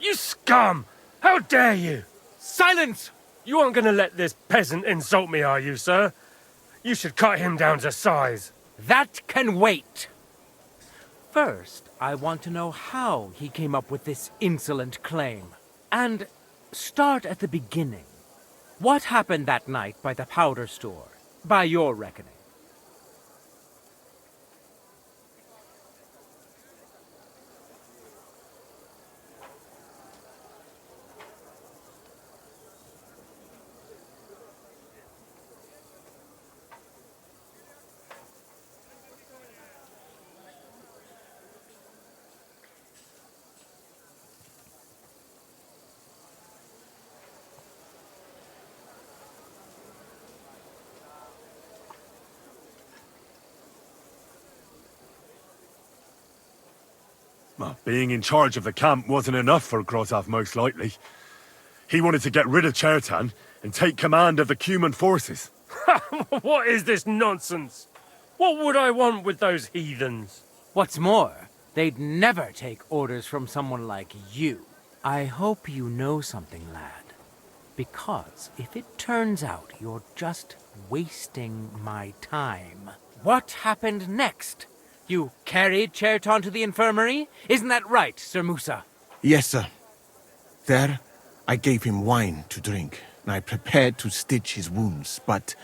You scum! How dare you! Silence! You aren't going to let this peasant insult me, are you, sir? You should cut him down to size. That can wait. First, I want to know how he came up with this insolent claim. And start at the beginning. What happened that night by the powder store, by your reckoning? Well, being in charge of the camp wasn't enough for Grozav, most likely. He wanted to get rid of Chertan and take command of the Cuman forces. What is this nonsense? What would I want with those heathens? What's more, they'd never take orders from someone like you. I hope you know something, lad. Because if it turns out you're just wasting my time, what happened next? You carried Chertan to the infirmary? Isn't that right, Sir Musa? Yes, sir. There, I gave him wine to drink, and I prepared to stitch his wounds, but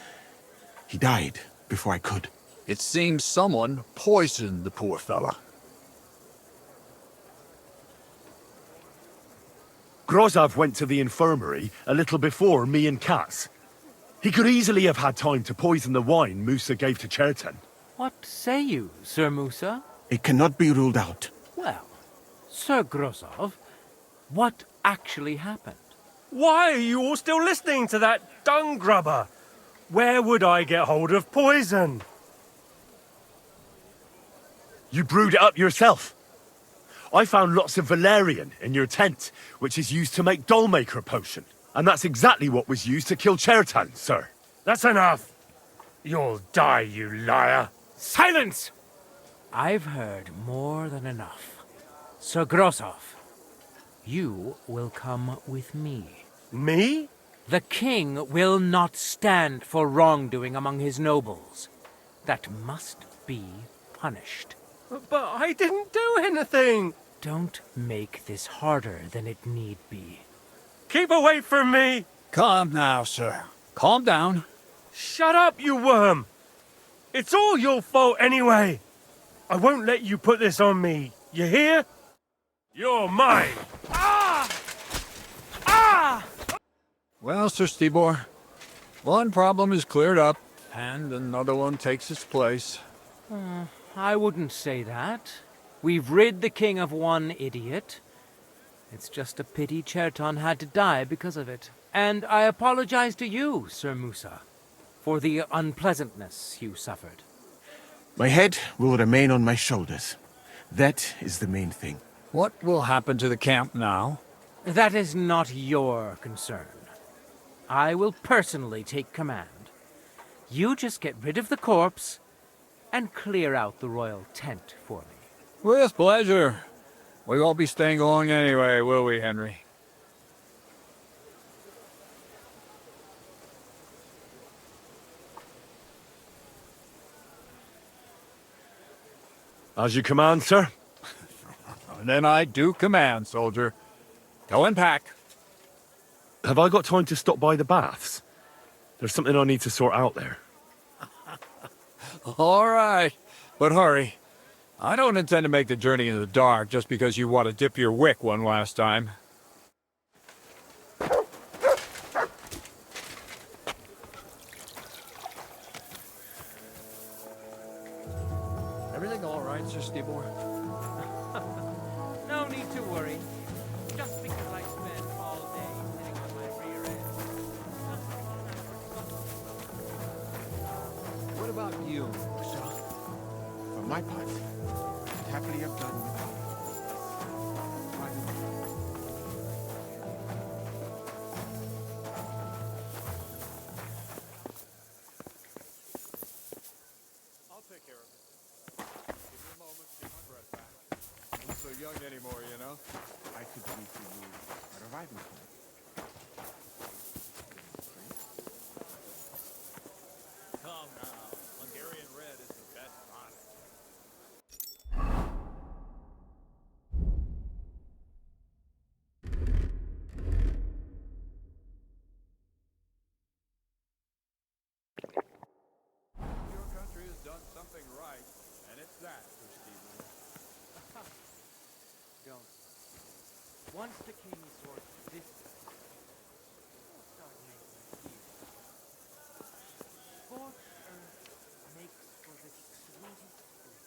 he died before I could. It seems someone poisoned the poor fella. Grozav went to the infirmary a little before me and Katz. He could easily have had time to poison the wine Musa gave to Chertan. What say you, Sir Musa? It cannot be ruled out. Well, Sir Grozov, what actually happened? Why are you all still listening to that dung grubber? Where would I get hold of poison? You brewed it up yourself. I found lots of valerian in your tent, which is used to make Dollmaker potion. And that's exactly what was used to kill Chertan, sir. That's enough. You'll die, you liar. Silence! I've heard more than enough. Sir Grozov, you will come with me. Me? The king will not stand for wrongdoing among his nobles. That must be punished. But I didn't do anything. Don't make this harder than it need be. Keep away from me. Calm now, sir. Calm down. Shut up, you worm. It's all your fault anyway. I won't let you put this on me. You hear? You're mine. Ah! Ah! Well, Sir Stibor, one problem is cleared up, and another one takes its place. I wouldn't say that. We've rid the king of one idiot. It's just a pity Chertan had to die because of it. And I apologize to you, Sir Musa, for the unpleasantness you suffered. My head will remain on my shoulders. That is the main thing. What will happen to the camp now? That is not your concern. I will personally take command. You just get rid of the corpse and clear out the royal tent for me. With pleasure. We won't be staying long anyway, will we, Henry? As you command, sir. And then I do command, soldier. Go and pack. Have I got time to stop by the baths? There's something I need to sort out there. All right, but hurry. I don't intend to make the journey in the dark just because you want to dip your wick one last time. Everything all right, Sir Stibor? No need to worry. Just because I spent all day sitting on my rear end. What about you, Musa? For my part, I'd happily have done without it. I'll take care of it. Give me a moment to get my breath back. I'm not so young anymore, you know? I could do for you a reviving point. Come now. Hungarian red is the best tonic. Your country has done something right, and it's that, Stephen. Don't. Once the king's sword existed, he'll start making heroes. Scorched earth makes for the sweetest food.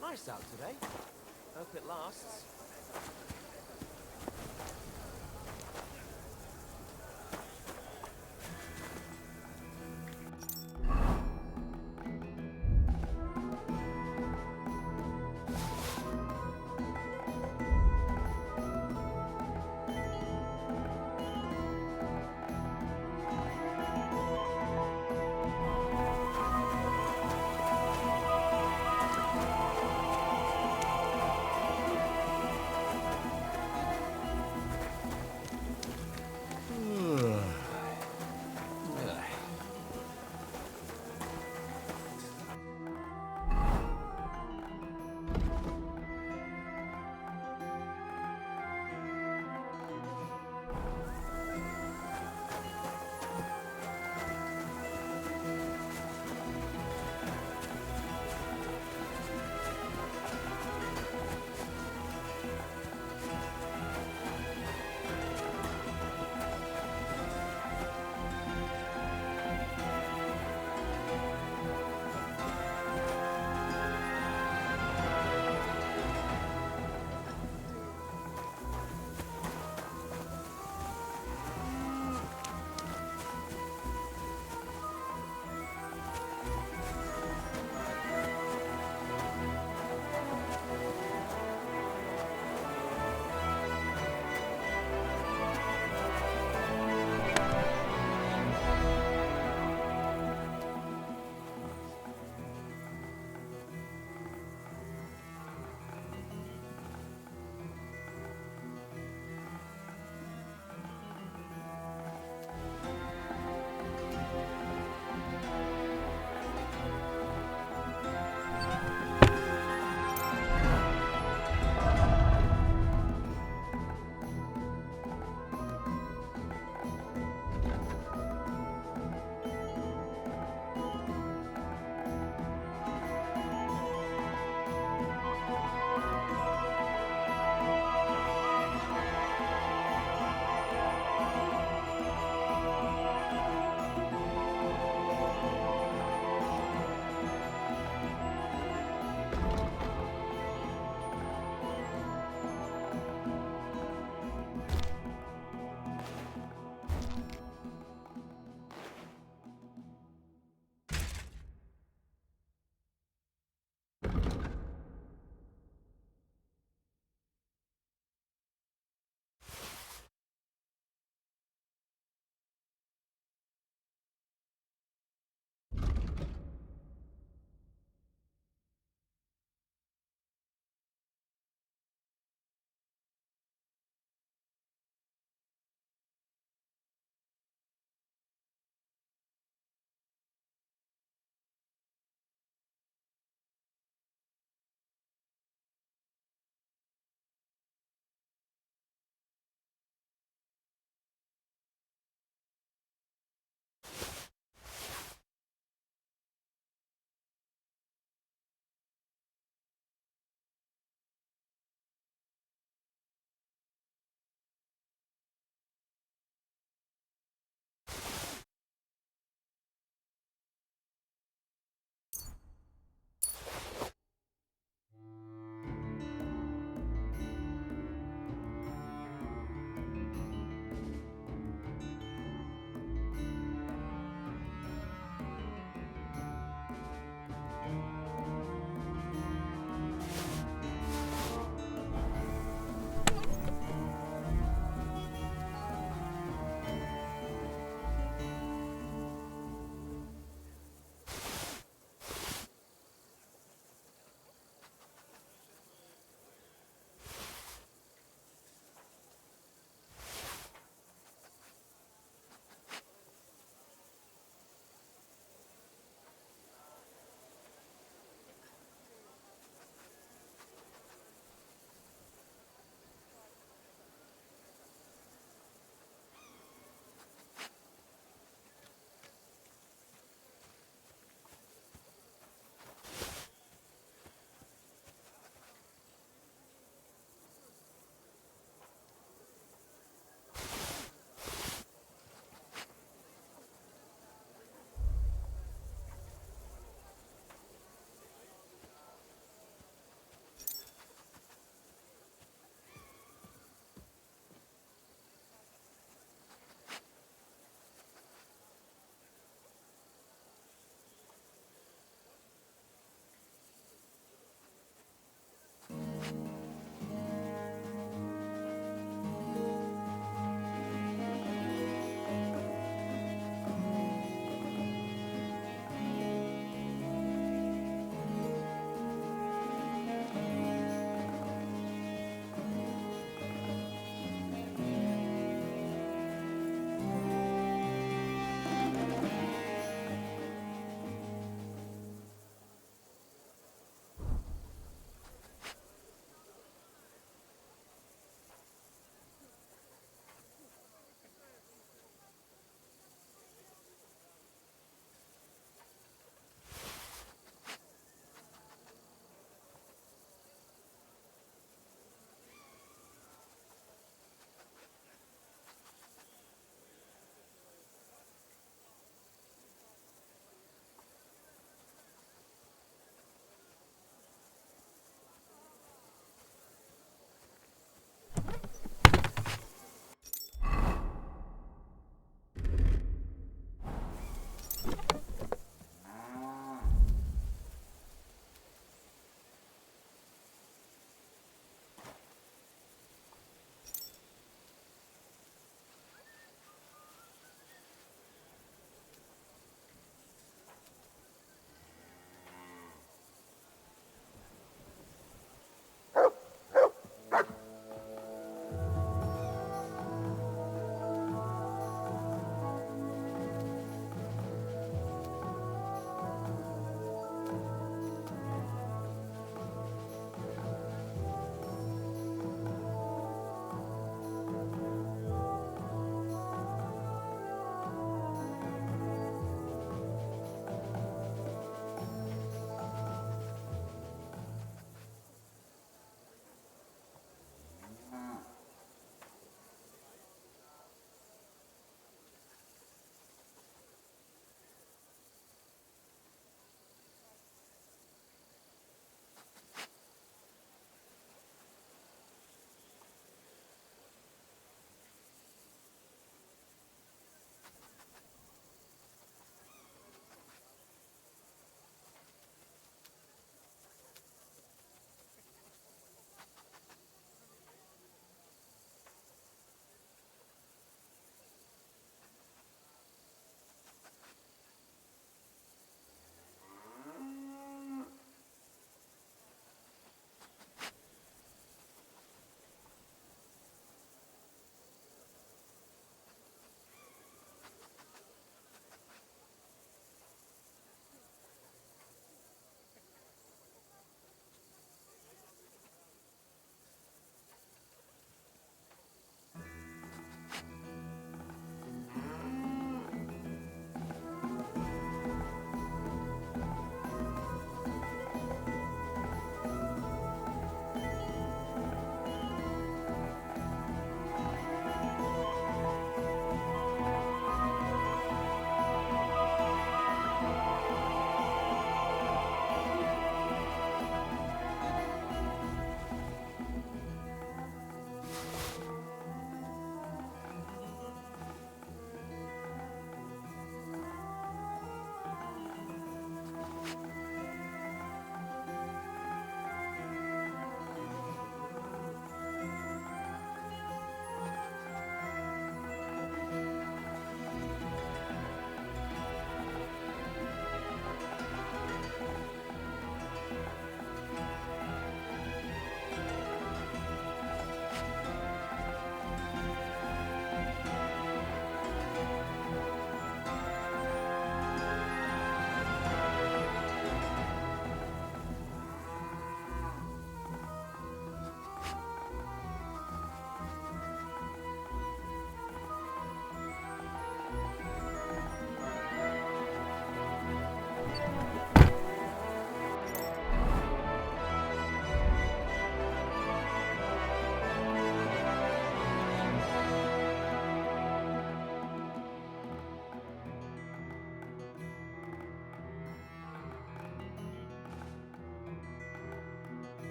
Nice out today. Hope it lasts.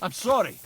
I'm sorry.